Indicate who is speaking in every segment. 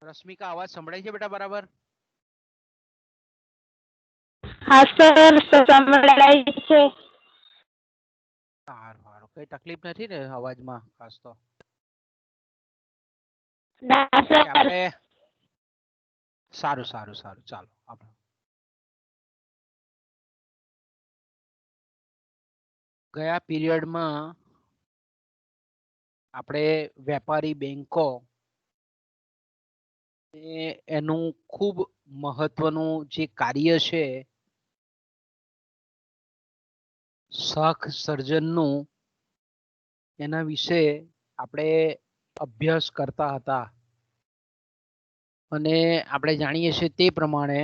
Speaker 1: રશ્મિકા અવાજ સંભળાય છે બેટા બરાબર?
Speaker 2: हाँ सर संभळाय છે।
Speaker 1: સારું સારું, કઈ તકલીફ નથી ને અવાજમાં ખાસ તો?
Speaker 2: ના
Speaker 1: ઓકે,
Speaker 2: સર
Speaker 1: આપણે સારું સારું સારું, ચાલો આપણે ગયા પીરિયડમાં આપણે વેપારી બેંકો એનું ખૂબ મહત્વનું જે કાર્ય છે શાખ સર્જનનું, એના વિશે આપણે અભ્યાસ કરતા હતા અને આપણે જાણીએ છીએ તે પ્રમાણે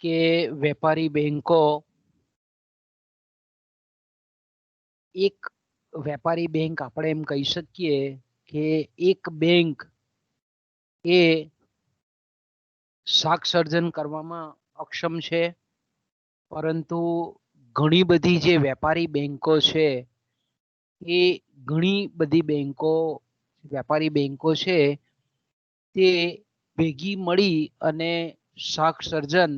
Speaker 1: કે વેપારી બેંકો એક વેપારી બેંક આપણે એમ કહી શકીએ કે એક બેંક એ શાક સર્જન કરવામાં અક્ષમ છે, પરંતુ ઘણી બધી જે વેપારી બેંકો છે એ ઘણી બધી બેંકો વેપારી બેંકો છે તે ભેગી મળી અને શાક સર્જન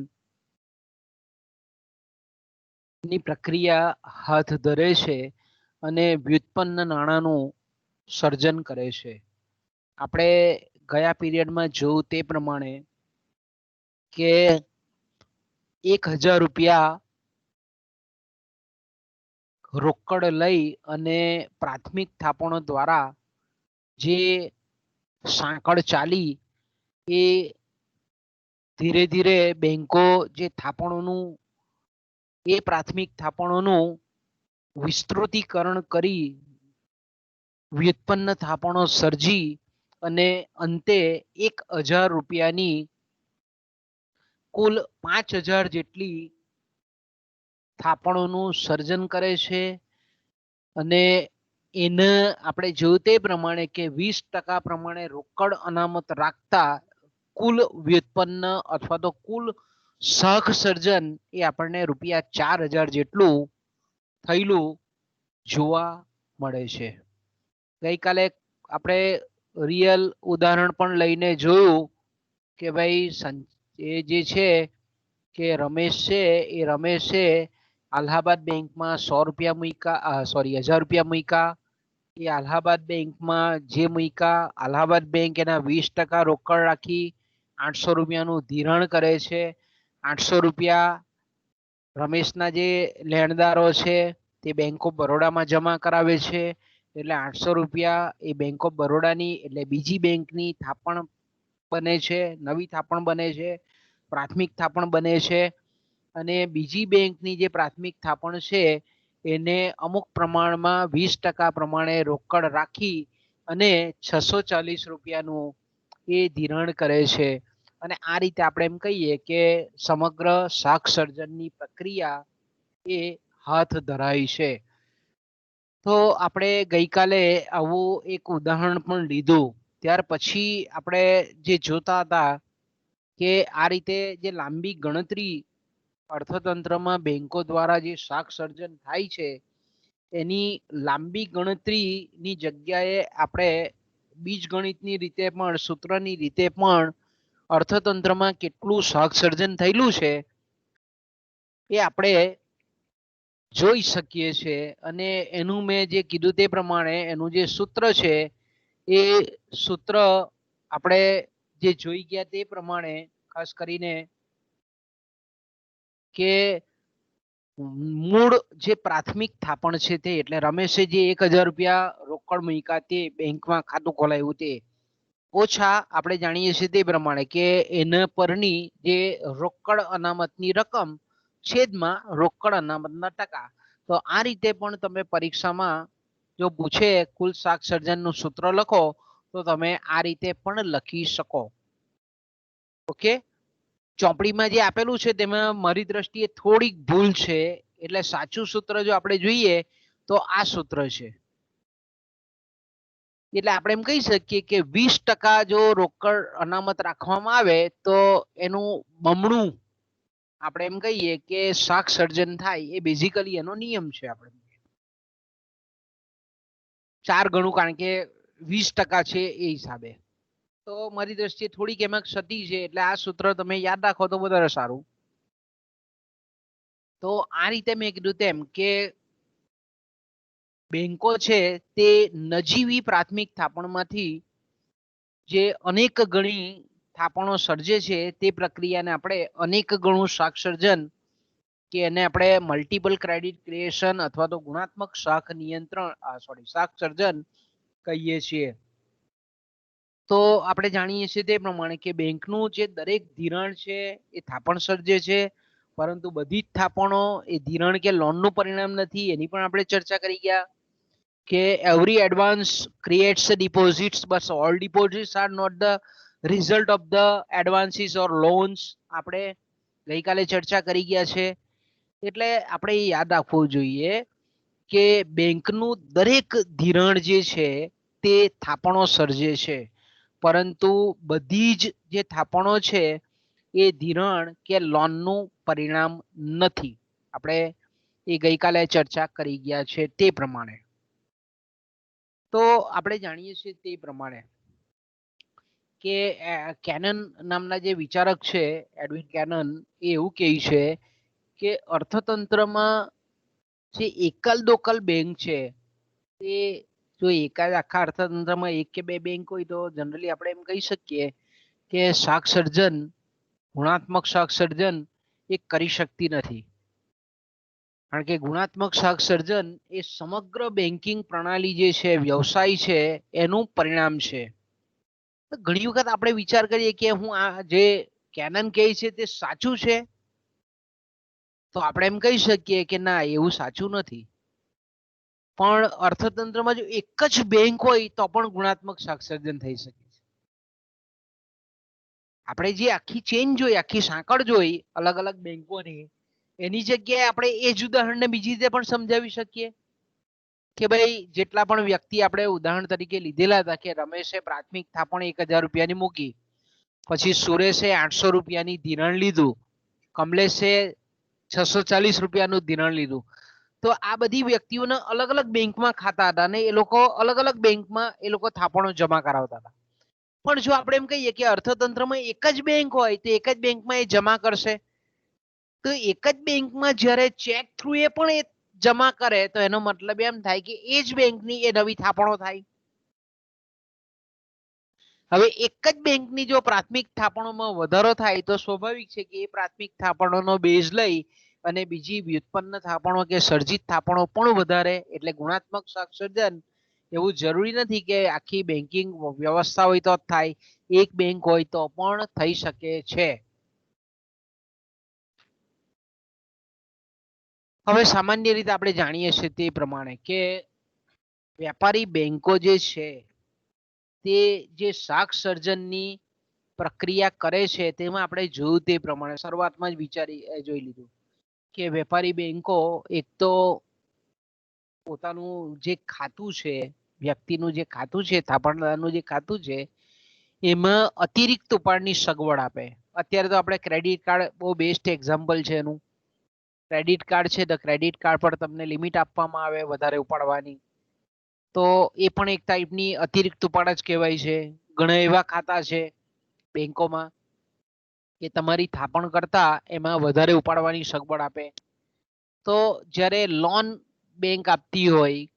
Speaker 1: ની પ્રક્રિયા હાથ ધરે છે અને વ્યુત્પન્ન નાણાંનું સર્જન કરે છે। આપણે ગયા પીરિયડમાં જોયું તે પ્રમાણે કે 1000 રૂપિયા રોકડ લઈ અને પ્રાથમિક થાપણો દ્વારા જે સાંકળ ચાલી એ ધીરે ધીરે બેંકો જે થાપણોનું એ પ્રાથમિક થાપણોનું વિસ્તૃતીકરણ કરી વ્યુત્પન્ન થાપણો સર્જી અને અંતે 1000 રૂપિયાની કુલ 5000 જેટલી થાપણોનું સર્જન કરે છે અને એને આપણે જોયું તે પ્રમાણે કે 20% પ્રમાણે રોકડ અનામત રાખતા કુલ વ્યુત્પન્ન અથવા તો કુલ શાખ સર્જન એ આપણને રૂપિયા 4000 જેટલું થયેલું જોવા મળે છે। ગઈકાલે આપણે રિયલ ઉદાહરણ પણ લઈને જોયું કે ભાઈ એ જે છે કે રમેશ છે એ રમેશે અલ્હાબાદ બેંકમાં 100 રૂપિયા મૂક્યા, સોરી 1000 રૂપિયા મૂક્યા। એ અલ્હાબાદ બેંકમાં જે મૂક્યા, અલ્હાબાદ બેંક એના 20% રોકડ રાખી 800 રૂપિયાનું ધિરાણ કરે છે। 800 રૂપિયા રમેશના જે લેણદારો છે તે બેંક ઓફ બરોડામાં જમા કરાવે છે, એટલે 800 રૂપિયા એ બેંક ઓફ બરોડાની એટલે બીજી બેંકની થાપણ બને છે, નવી થાપણ બને છે, પ્રાથમિક થાપણ બને છે અને બીજી બેંકની જે પ્રાથમિક થાપણ છે એને અમુક પ્રમાણમાં 20% પ્રમાણે રોકડ રાખી અને 640 રૂપિયાનું એ ધિરાણ કરે છે અને આ રીતે આપણે એમ કહીએ કે સમગ્ર શાક સર્જનની પ્રક્રિયા એ હાથ ધરાય છે। તો આપણે ગઈકાલે આવું એક ઉદાહરણ પણ લીધું, ત્યાર પછી આપણે જે જોતા હતા કે આ રીતે જે લાંબી ગણતરી અર્થતંત્રમાં બેંકો દ્વારા જે શાક સર્જન થાય છે એની લાંબી ગણતરીની જગ્યાએ આપણે બીજગણિતની રીતે પણ સૂત્રની રીતે પણ અર્થતંત્રમાં કેટલું શાક સર્જન થયેલું છે એ આપણે જોઈ શકીએ છીએ અને એનું મેં જે કીધું તે પ્રમાણે એનું જે સૂત્ર છે એ સૂત્ર આપણે જે જોઈ ગયા તે પ્રમાણે ખાસ કરીને કે મૂળ જે પ્રાથમિક થાપણ છે તે એટલે રમેશે જે 1000 રૂપિયા રોકડ મૂક્યા તે બેંકમાં ખાતું ખોલાવ્યું તે ઓછા આપણે જાણીએ છીએ તે પ્રમાણે કે એના પરની જે રોકડ અનામતની રકમ છેદમાં રોકડ અનામતના ટકા। તો આ રીતે પણ તમે પરીક્ષામાં જો પૂછે કુલ શાક સર્જનનું સૂત્ર લખો તો તમે આ રીતે પણ લખી શકો। ઓકે, ચોપડીમાં જે આપેલું છે તેમાં મારી દ્રષ્ટિએ થોડીક ભૂલ છે, એટલે સાચું સૂત્ર જો આપણે જોઈએ તો આ સૂત્ર છે। એટલે આપણે એમ કહી શકીએ કે 20% જો રોકડ અનામત રાખવામાં આવે તો એનું બમણું આપણે એમ કહીએ કે શાક સર્જન થાય, એ બેઝિકલી એનો નિયમ છે। આપણે 4 ગણું, કારણ કે 20% છે એ હિસાબે। તો મારી દ્રષ્ટિએ થોડીક એમાં ક્ષતિ છે, એટલે આ સૂત્ર તમે યાદ રાખો તો વધારે સારું. તો આ રીતે મેં કીધું તેમ કે બેંકો છે તે નજીવી પ્રાથમિક થાપણમાંથી જે અનેક ગણી થાપણો સર્જે છે તે પ્રક્રિયાને આપણે અનેક ગણું શાખ સર્જન કે એને આપણે મલ્ટિપલ ક્રેડિટ ક્રિએશન અથવા તો ગુણાત્મક શાખ નિયંત્રણ શાખ સર્જન કહીએ છીએ. તો આપણે જાણીએ છીએ તે પ્રમાણે કે બેંકનું જે દરેક ધિરાણ છે એ થાપણ સર્જે છે, પરંતુ બધી જ થાપણો એ ધિરાણ કે લોનનું પરિણામ નથી, એની પણ આપણે ચર્ચા કરી ગયા કે every advance creates deposits but all deposits are not the result of the advances or loans. આપણે ગઈકાલે ચર્ચા કરી ગયા છે. એટલે આપણે એ યાદ રાખવું જોઈએ કે બેંકનું દરેક ધિરાણ જે છે તે થાપણો સર્જે છે, પરંતુ બધી જ જે થાપણો છે એ ધિરાણ કે લોનનું પરિણામ નથી. આપણે એ ગઈકાલે ચર્ચા કરી ગયા છે તે પ્રમાણે. તો આપણે જાણીએ છીએ તે પ્રમાણે કે કેનન નામના જે વિચારક છે એડવિન કેનન, એ એવું કહે છે કે અર્થતંત્રમાં જે એકલ દોકલ બેંક છે તે જો એકાદ આખા અર્થતંત્રમાં એક કે બે બેંક હોય તો જનરલી આપણે એમ કહી શકીએ કે શાખ સર્જન, ગુણાત્મક શાખ સર્જન એ કરી શકતી નથી. કારણ કે ગુણાત્મક શાખ સર્જન એ સમગ્ર બેન્કિંગ પ્રણાલી જે છે, વ્યવસાય છે, એનું પરિણામ છે. ઘણી વખત આપણે વિચાર કરીએ કે હું આ જે કેનન કહે છે તે સાચું છે, તો આપણે એમ કહી શકીએ કે ના, એવું સાચું નથી. પણ અર્થતંત્રમાં જો એક જ બેંક હોય તો પણ ગુણાત્મક શાખ સર્જન થઈ શકે છે. આપણે જે આખી ચેન જોઈ, આખી સાંકળ જોઈ અલગ અલગ બેંકોની, એની જગ્યાએ આપણે એ જ ઉદાહરણને બીજી રીતે પણ સમજાવી શકીએ કે ભાઈ જેટલા પણ વ્યક્તિ આપણે ઉદાહરણ તરીકે લીધેલા હતા કે રમેશે પ્રાથમિક થાપણ 1000 રૂપિયાની મૂકી, પછી સુરેશે 800 રૂપિયાની ધિરાણ લીધું, કમલેશે 640 રૂપિયાનું ધિરાણ લીધું. તો આ બધી વ્યક્તિઓના અલગ અલગ બેંકમાં ખાતા હતા અને એ લોકો અલગ અલગ બેંકમાં એ લોકો થાપણો જમા કરાવતા હતા. પણ જો આપણે એમ કહીએ કે અર્થતંત્રમાં એક જ બેંક હોય તો એક જ બેંકમાં એ જમા કરશે, તો એક જ બેંકમાં જ્યારે ચેક થ્રુ એ પણ એ જમા કરે તો એનો મતલબ એમ થાય કે એ જ બેંકની એ નવી થાપણો થાય. હવે એક જ બેંકની જો પ્રાથમિક થાપણોમાં વધારો થાય તો સ્વાભાવિક છે કે એ પ્રાથમિક થાપણોનો બેઝ લઈ અને બીજી વ્યુત્પન્ન થાપણો કે સર્જિત થાપણો પણ વધારે, એટલે ગુણાત્મક શાખ સર્જન એવું જરૂરી નથી કે આખી બેન્કિંગ વ્યવસ્થા હોય તો જ થાય, એક બેંક હોય તો પણ થઈ શકે છે. હવે સામાન્ય રીતે આપણે જાણીએ છીએ તે પ્રમાણે કે વેપારી બેંકો જે છે તે જે શાખ સર્જનની પ્રક્રિયા કરે છે તેમાં આપણે જોયું તે પ્રમાણે શરૂઆતમાં જ જોઈ લીધું કે વેપારી બેંકો એક તો પોતાનું જે ખાતું છે, વ્યક્તિનું જે ખાતું છે, થાપણદારનું જે ખાતું છે, એમાં અતિરિક્ત ઉપાડની સગવડ આપે. અત્યારે તો આપણે ક્રેડિટ કાર્ડ બહુ બેસ્ટ એક્ઝામ્પલ છે એનું. ક્રેડિટ કાર્ડ છે તો ક્રેડિટ કાર્ડ પર તમને લિમિટ આપવામાં આવે વધારે ઉપાડવાની, તો એ પણ એક ટાઈપની અતિરિક્ત ઉપાડ જ કહેવાય છે. ઘણા એવા ખાતા છે બેંકોમાં કે તમારી થાપણ કરતા એમાં વધારે ઉપાડવાની સગવડ આપે. તો જ્યારે લોન બેંક આપતી હોય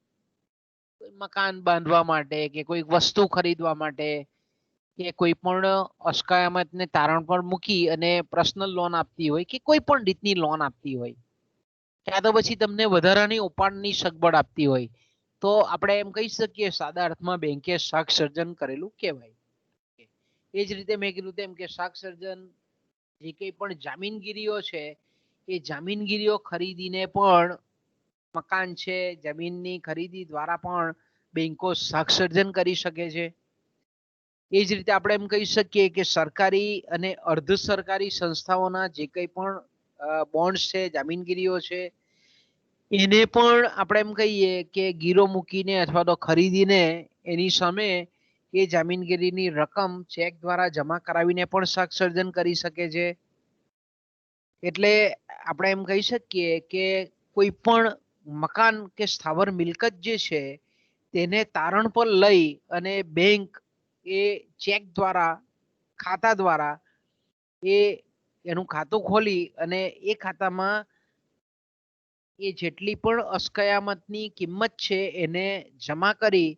Speaker 1: મકાન બાંધવા માટે કે કોઈ વસ્તુ ખરીદવા માટે કે કોઈ પણ અસ્કયામતને તારણ પર મૂકી અને પર્સનલ લોન આપતી હોય કે કોઈ પણ રીતની લોન આપતી હોય, ક્યાં તો પછી તમને વધારાની ઉપાડની સગવડ આપતી હોય, તો આપણે એમ કહી શકીએ સાદા અર્થમાં બેંકે શાખ સર્જન કરેલું કહેવાય. એ જ રીતે મેં કીધું તેમ કે શાખ સર્જન જે કંઈ પણ જામીનગીરીઓ છે એ જામીનગીરીઓ ખરીદીને પણ મકાન છે, જમીનની ખરીદી દ્વારા પણ બેંકો શાખ સર્જન કરી શકે છે. એ જ રીતે આપણે એમ કહી શકીએ કે સરકારી અને અર્ધ સરકારી સંસ્થાઓના જે કંઈ પણ બોન્ડ્સ છે, જામીનગીરીઓ છે, એને પણ આપણે એમ કહીએ કે ગીરો મૂકીને અથવા તો ખરીદીને એની સામે એ જામીનગીરીની રકમ ચેક દ્વારા જમા કરાવીને પણ શાખ સર્જન કરી શકે છે. એટલે આપણે એમ કહી શકીએ કે કોઈ પણ મકાન કે સ્થાવર મિલકત જે છે તેને તારણ પર લઈ અને બેંક એ ચેક દ્વારા ખાતા દ્વારા એ એનું ખાતું ખોલી અને એ ખાતામાં એ જેટલી પણ અસ્કયામતની કિંમત છે એને જમા કરી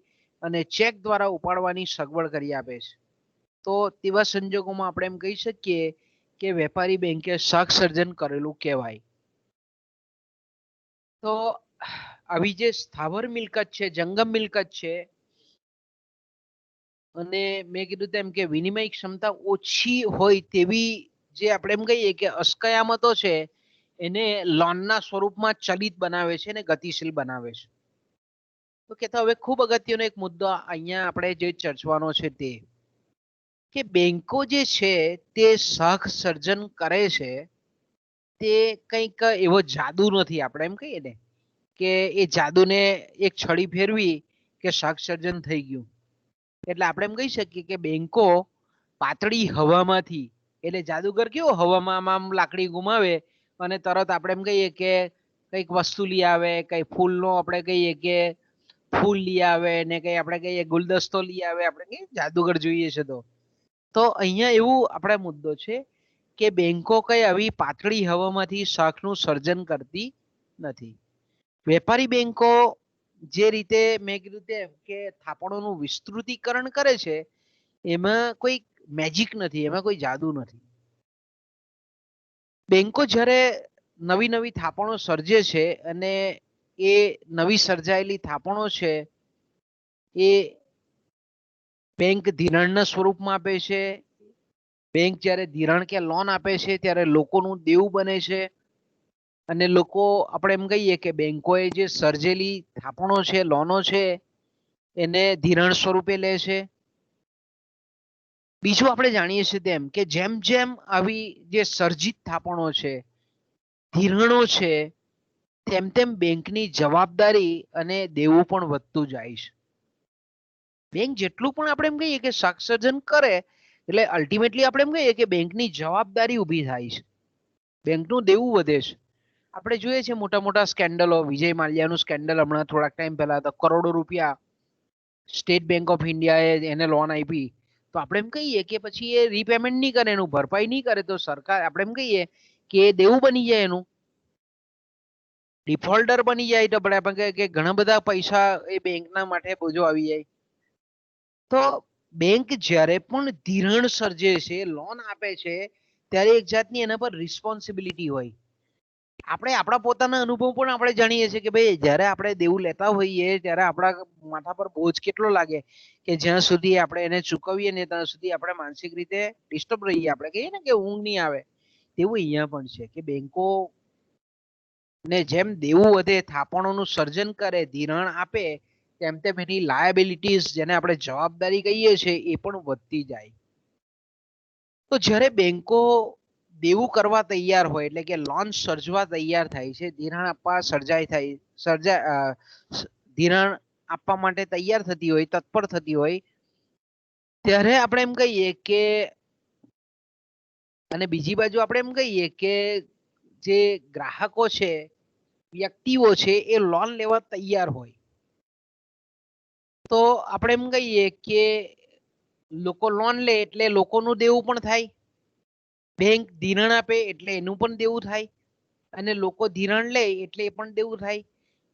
Speaker 1: અને ચેક દ્વારા ઉપાડવાની સગવડ કરી આપે છે. તો તેવા સંજોગોમાં આપણે એમ કહી શકીએ કે વેપારી બેંકે શાક સર્જન કરેલું કહેવાય. તો આવી જે સ્થાવર મિલકત છે, જંગમ મિલકત છે, અને મેં કીધું તેમ કે વિનિમય ક્ષમતા ઓછી હોય તેવી જે આપણે એમ કહીએ કે અસ્કયામતો છે એને લોનના સ્વરૂપમાં ચલિત બનાવે છે અને ગતિશીલ બનાવે છે. તો કે હવે ખૂબ અગત્યનો એક મુદ્દો અહીંયા આપણે જે ચર્ચવાનો છે તે કે બેંકો જે છે તે શાખ સર્જન કરે છે તે કંઈક એવો જાદુ નથી. આપણે એમ કહીએ ને કે એ જાદુને એક છડી ફેરવી કે શાક સર્જન થઈ ગયું. એટલે આપણે એમ કહી શકીએ કે બેંકો પાતળી હવામાંથી, એટલે જાદુગર કેવો હવામાં આમ લાકડી ગુમાવે અને તરત આપણે એમ કહીએ કે કંઈક વસ્તુ લઈ આવે, કઈ ફૂલનો આપણે કહીએ કે ફૂલ લઈ આવે ને કઈ આપણે કહીએ ગુલદસ્તો લઈ આવે, આપણે કહીએ જાદુગર જોઈએ છે. તો અહીંયા એવું આપણે મુદ્દો છે કે બેંકો કઈ આવી પાતળી હવામાંથી શાખનું સર્જન કરતી નથી. વેપારી બેંકો જે રીતે મેં કીધું તેમ કે થાપણોનું વિસ્તૃતીકરણ કરે છે એમાં કોઈ મેજિક નથી, એમાં કોઈ જાદુ નથી. બેંકો જ્યારે નવી નવી થાપણો સર્જે છે અને એ નવી સર્જાયેલી થાપણો છે એ બેંક ધિરાણના સ્વરૂપમાં આપે છે. બેંક જ્યારે ધિરાણ કે લોન આપે છે ત્યારે લોકોનું દેવું બને છે અને લોકો આપણે એમ કહીએ કે બેંકોએ જે સર્જેલી થાપણો છે, લોનો છે, એને ધિરાણ સ્વરૂપે લે છે. બીજું આપણે જાણીએ છીએ તેમ કે જેમ જેમ આવી જે સર્જિત થાપણો છે, ધિરાણો છે, તેમ તેમ બેંકની જવાબદારી અને દેવું પણ વધતું જાય છે. બેંક જેટલું પણ આપણે એમ કહીએ કે શાક સર્જન કરે એટલે અલ્ટિમેટલી આપણે એમ કહીએ કે બેંકની જવાબદારી ઊભી થાય છે, બેંકનું દેવું વધે છે. આપણે જોઈએ છે મોટા મોટા સ્કેન્ડલો, વિજય માલ્યાનું સ્કેન્ડલ હમણાં થોડાક ટાઈમ પહેલા હતા, કરોડો રૂપિયા સ્ટેટ બેંક ઓફ ઇન્ડિયાએ એને લોન આપી. તો આપણે એમ કહીએ કે પછી એ રીપેમેન્ટ નહીં કરે, એનું ભરપાઈ નહીં કરે તો સરકાર આપણે એમ કહીએ કે દેવું બની જાય, એનું ડિફોલ્ટર બની જાય. તો આપણે કે ઘણા બધા પૈસા એ બેંકના માટે બોજો આવી જાય. તો બેંક જ્યારે પણ ધિરાણ સર્જે છે, લોન આપે છે, ત્યારે એક જાતની એના પર રિસ્પોન્સિબિલિટી હોય. આપણે આપણા પોતાના અનુભવ પણ આપણે જાણીએ છીએ કે ભાઈ જ્યારે આપણે દેવું લેતા હોઈએ ત્યારે આપણા માથા પર બોજ કેટલો લાગે કે જ્યાં સુધી આપણે એને ચૂકવીએ ને ત્યાં સુધી આપણે માનસિક રીતે ડિસ્ટર્બ રહીએ. આપણે કહીએ ને કે ઊંઘ નહીં આવે, તેવું અહીંયા પણ છે કે બેંકો ને જેમ દેવું વધે, થાપણોનું સર્જન કરે, ધિરાણ આપે, તેમ તેમ એની લાયબિલિટીઝ જેને આપણે જવાબદારી કહીએ છીએ એ પણ વધતી જાય. તો જ્યારે બેંકો દેવું કરવા તૈયાર હોય એટલે કે લોન સર્જવા તૈયાર થાય છે, ધિરાણ આપવા ધિરાણ આપવા માટે તૈયાર થતી હોય, તત્પર થતી હોય, ત્યારે આપણે એમ કહીએ કે અને બીજી બાજુ આપણે એમ કહીએ કે જે ગ્રાહકો છે, વ્યક્તિઓ છે, એ લોન લેવા તૈયાર હોય. તો આપણે એમ કહીએ કે લોકો લોન લે એટલે લોકોનું દેવું પણ થાય, બેંક ધિરાણ આપે એટલે એનું પણ દેવું થાય, અને લોકો ધિરાણ લે એટલે એ પણ દેવું થાય.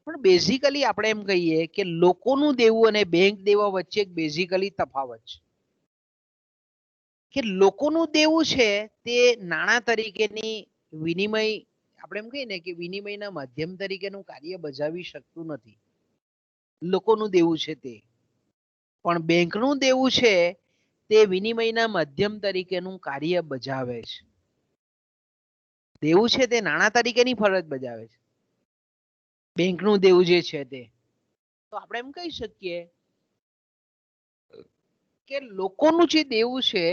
Speaker 1: પણ બેઝિકલી આપણે એમ કહીએ કે લોકોનું દેવું અને બેંક દેવા વચ્ચે બેઝિકલી તફાવત છે. કે લોકોનું દેવું છે તે નાણાં તરીકેની વિનિમય, આપણે એમ કહીએ ને કે વિનિમયના માધ્યમ તરીકેનું કાર્ય બજાવી શકતું નથી, લોકોનું દેવું છે તે. પણ બેંકનું દેવું છે તે વિનિમયના માધ્યમ તરીકેનું કાર્ય બજાવે છે. દેવું છે તે નાણાં તરીકેની ફરજ બજાવે છે, બેંકનું દેવું જે છે તે. તો આપણે એમ કહી શકીએ કે લોકોનું જે દેવું છે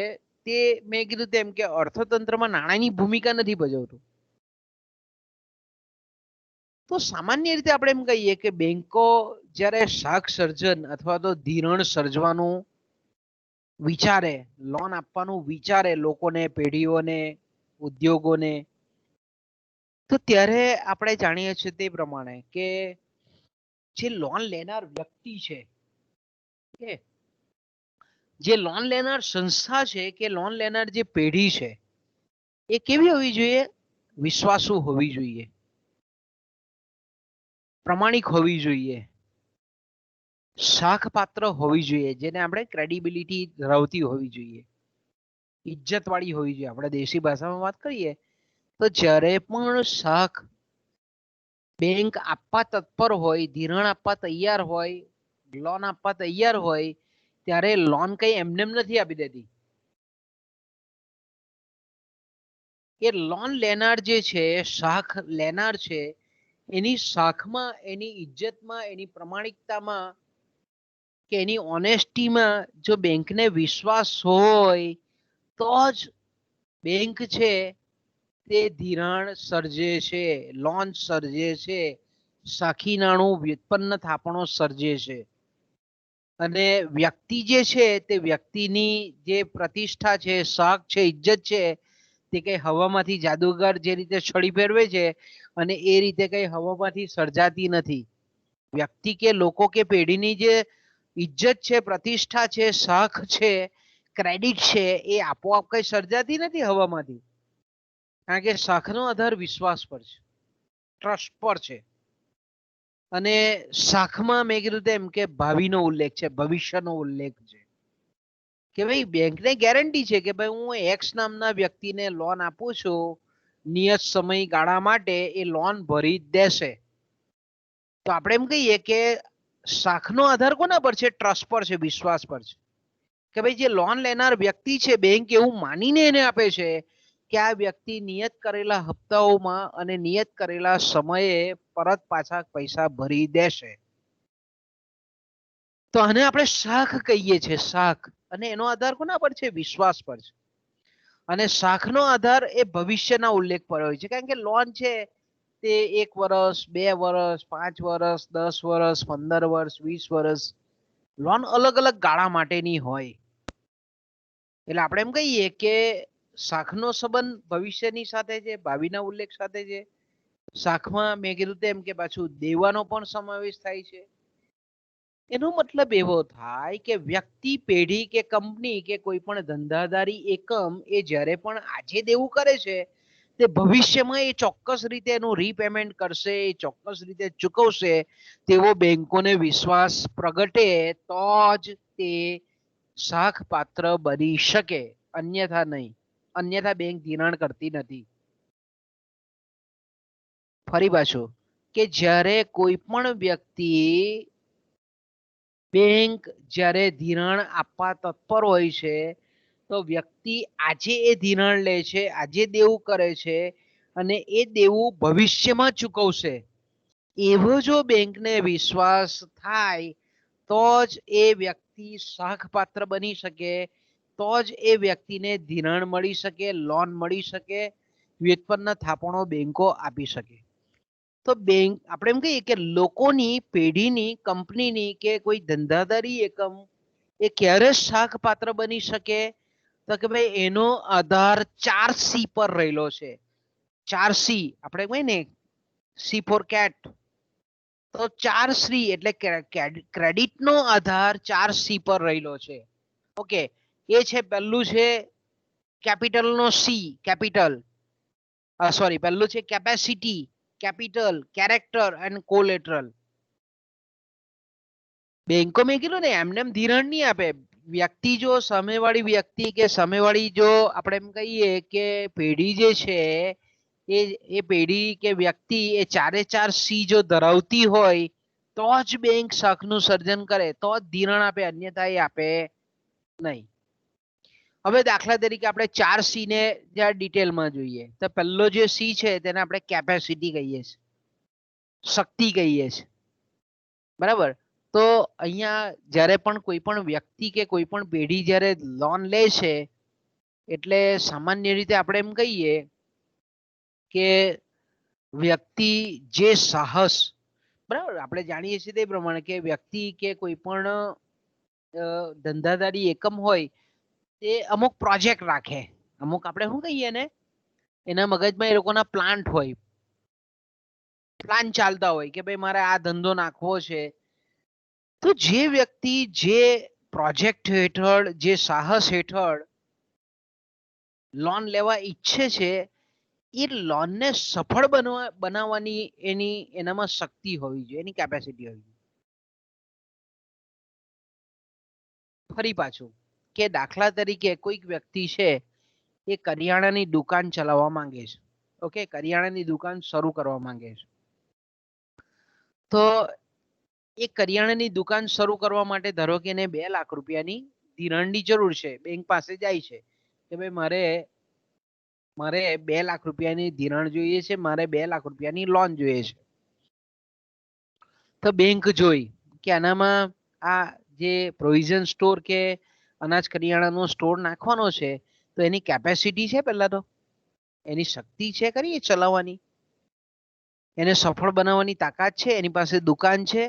Speaker 1: તે મેં કીધું તેમ કે અર્થતંત્રમાં નાણાંની ભૂમિકા નથી ભજવતું. તો સામાન્ય રીતે આપણે એમ કહીએ કે બેંકો જ્યારે શાક સર્જન અથવા તો ધિરાણ સર્જવાનું વિચારે, લોન આપવાનું વિચારે લોકોને, પેઢીઓને, ઉદ્યોગોને, તો ત્યારે આપણે જાણીએ છીએ તે પ્રમાણે કે જે લોન લેનાર વ્યક્તિ છે જે લોન લેનાર સંસ્થા છે કે લોન લેનાર જે પેઢી છે એ કેવી હોવી જોઈએ? વિશ્વાસુ હોવી જોઈએ, પ્રમાણિક હોવી જોઈએ, સાખપાત્ર હોવી જોઈએ, જેને આપણે ક્રેડિબિલિટી ધરાવતી હોવી જોઈએ, ઇજ્જત વાળી હોવી જોઈએ. આપણે દેશી ભાષામાં વાત કરીએ તો જ્યારે પણ સાખ બેંક આપવા તત્પર હોય, ધિરાણ આપવા તૈયાર હોય, લોન આપવા તૈયાર હોય, ત્યારે લોન કઈ એમને નથી આપી દેતી. એ લોન લેનાર જે છે, શાખ લેનાર છે, એની શાખમાં, એની ઇજ્જતમાં, એની પ્રમાણિકતામાં કે એની ઓનેસ્ટીમાં જો બેંકને વિશ્વાસ હોય તો જ બેંક છે તે ધિરાણ સર્જે છે, લોન સર્જે છે, સાખી નાણું વ્યુત્પન્ન થાપણો સર્જે છે. અને વ્યક્તિ જે છે તે વ્યક્તિની જે પ્રતિષ્ઠા છે, શાખ છે, ઇજ્જત છે, તે કઈ હવામાંથી જાદુગર જે રીતે છડી ફેરવે છે અને એ રીતે કઈ હવામાંથી સર્જાતી નથી. વ્યક્તિ કે લોકો કે પેઢીની જે ઇજ્જત છે, પ્રતિષ્ઠા છે, શાખ છે, ક્રેડિટ છે, એ આપોઆપ કઈ સર્જાતી નથી હવામાંથી. કારણ કે શાખનો આધાર વિશ્વાસ પર છે, ટ્રસ્ટ પર છે. અને શાખમાં મેં કીધું તેમ કે ભાવિનો ઉલ્લેખ છે, ભવિષ્યનો ઉલ્લેખ છે કે ભાઈ બેંકને ગેરંટી છે કે ભાઈ હું એક્સ નામના વ્યક્તિને લોન આપું છું, નિયત સમયગાળા માટે એ લોન ભરી જ દેશે. તો આપણે એમ કહીએ કે શાખનો આધાર કોના પર છે? ટ્રસ્ટ પર છે, વિશ્વાસ પર છે. કે ભાઈ જે લોન લેનાર વ્યક્તિ છે, બેંક એવું માનીને એને આપે છે કે આ વ્યક્તિ નિયત કરેલા હપ્તાઓમાં અને નિયત કરેલા સમયે પરત પાછા પૈસા ભરી દેશે. તો આને આપણે શાખ કહીએ છીએ, શાખ. અને એનો આધાર કોના પર છે? વિશ્વાસ પર છે. અને શાખનો આધાર એ ભવિષ્યના ઉલ્લેખ પર હોય છે. કારણ કે લોન છે તે 1 વર્ષ, 2 વર્ષ, 5 વર્ષ, 10 વર્ષ, 15 વર્ષ, 20 વર્ષ, લોન અલગ અલગ ગાળા માટેની હોય. એટલે આપણે એમ કહીએ કે શાખનો સંબંધ ભવિષ્યની સાથે છે, ભાવિના ઉલ્લેખ સાથે છે. શાખમાં મેં કીધું તેમ કે પાછું દેવાનો પણ સમાવેશ થાય છે. એનો મતલબ એવો થાય કે વ્યક્તિ, પેઢી કે કંપની કે કોઈ પણ ધંધાદારી એકમ એ જ્યારે પણ આજે દેવું કરે છે તે ભવિષ્યમાં એ ચોક્કસ રીતે એનું રીપેમેન્ટ કરશે, એ ચોક્કસ રીતે ચૂકવશે તેવો બેંકોને વિશ્વાસ પ્રગટે તો જ તે શાખ પાત્ર બની શકે, અન્યથા નહીં. અન્યથા બેંક ધિરાણ કરતી નથી. ફરી પાછું કે જ્યારે કોઈ પણ વ્યક્તિ બેંક જ્યારે ધિરાણ આપવા તત્પર હોય છે તો વ્યક્તિ આજે એ ધિરાણ લે છે, આજે દેવું કરે છે અને એ દેવું ભવિષ્યમાં ચૂકવશે એવો જો બેંકને વિશ્વાસ થાય તો જ એ વ્યક્તિ શાખ પાત્ર બની શકે, તો જ એ વ્યક્તિને ધિરાણ મળી શકે, લોન મળી શકે, વ્યુત્પન્ન થાપણો બેંકો આપી શકે. તો બેંક આપણે એમ કહીએ કે લોકોની, પેઢીની, કંપનીની કે કોઈ ધંધાદારી એકમ એ ક્યારે શાખ પાત્ર બની શકે? તો કે ભાઈ એનો આધાર 4C પર રહેલો છે. 4C આપણે કહીએ ને, સી ફોર કેટ. તો 4C એટલે ક્રેડિટનો આધાર 4C પર રહેલો છે. ઓકે, એ છે પહેલું છે કેપિટલનો સી, કેપિટલ. સોરી, પહેલું છે capacity, capital, character and collateral. બેંકો મેં કીધું ને એમને ધિરાણ નહીં આપે. વ્યક્તિ જો સામેવાળી વ્યક્તિ કે સામેવાળી જો આપણે એમ કહીએ કે પેઢી જે છે એ પેઢી કે વ્યક્તિ એ 4C જો ધરાવતી હોય તો જ બેંક શાખનું સર્જન કરે, તો જ ધિરાણ આપે, અન્યથા એ આપે નહીં. હવે દાખલા તરીકે આપણે 4C ને જ્યાં ડિટેલમાં જોઈએ તો પહેલો જે સી છે તેને આપણે કેપેસિટી કહીએ છીએ, શક્તિ કહીએ છીએ. બરાબર? તો અહીંયા જ્યારે પણ કોઈ પણ વ્યક્તિ કે કોઈ પણ પેઢી જ્યારે લોન લે છે એટલે સામાન્ય રીતે આપણે એમ કહીએ કે વ્યક્તિ જે સાહસ, બરાબર, આપણે જાણીએ છીએ તે પ્રમાણે કે વ્યક્તિ કે કોઈ પણ ધંધાદારી એકમ હોય તે અમુક પ્રોજેક્ટ રાખે, અમુક આપણે શું કહીએ ને એના મગજમાં એ લોકોના પ્લાન્ટ હોય, પ્લાન ચાલતા હોય કે ભાઈ મારે આ ધંધો નાખવો છે. તો જે વ્યક્તિ જે પ્રોજેક્ટ હેઠળ જે સાહસ હેઠળ લોન લેવા ઈચ્છે છે એ લોનને સફળ બનાવવાની એનામાં શક્તિ હોવી જોઈએ, એની કેપેસિટી હોવી જોઈએ. ફરી પાછું કે દાખલા તરીકે કોઈક વ્યક્તિ છે એ કરિયાણાની દુકાન ચલાવવા માંગે છે. ઓકે, કરિયાણાની દુકાન શરૂ કરવા માંગે છે. તો એ કરિયાણાની દુકાન શરૂ કરવા માટે ધારો કે એને 2 લાખ રૂપિયાની ધિરાણની જરૂર છે. બેંક પાસે જાય છે કે ભાઈ મારે 2 લાખ રૂપિયાની ધિરાણ જોઈએ છે, મારે 2 લાખ રૂપિયાની લોન જોઈએ છે. તો બેંક જોઈ કે આનામાં આ જે પ્રોવિઝન સ્ટોર કે અનાજ કરિયાણાનો સ્ટોર નાખવાનો છે તો એની કેપેસિટી છે, પહેલા તો એની શક્તિ છે ખરી એ ચલાવવાની, એને સફળ બનાવવાની તાકાત છે, એની પાસે દુકાન છે,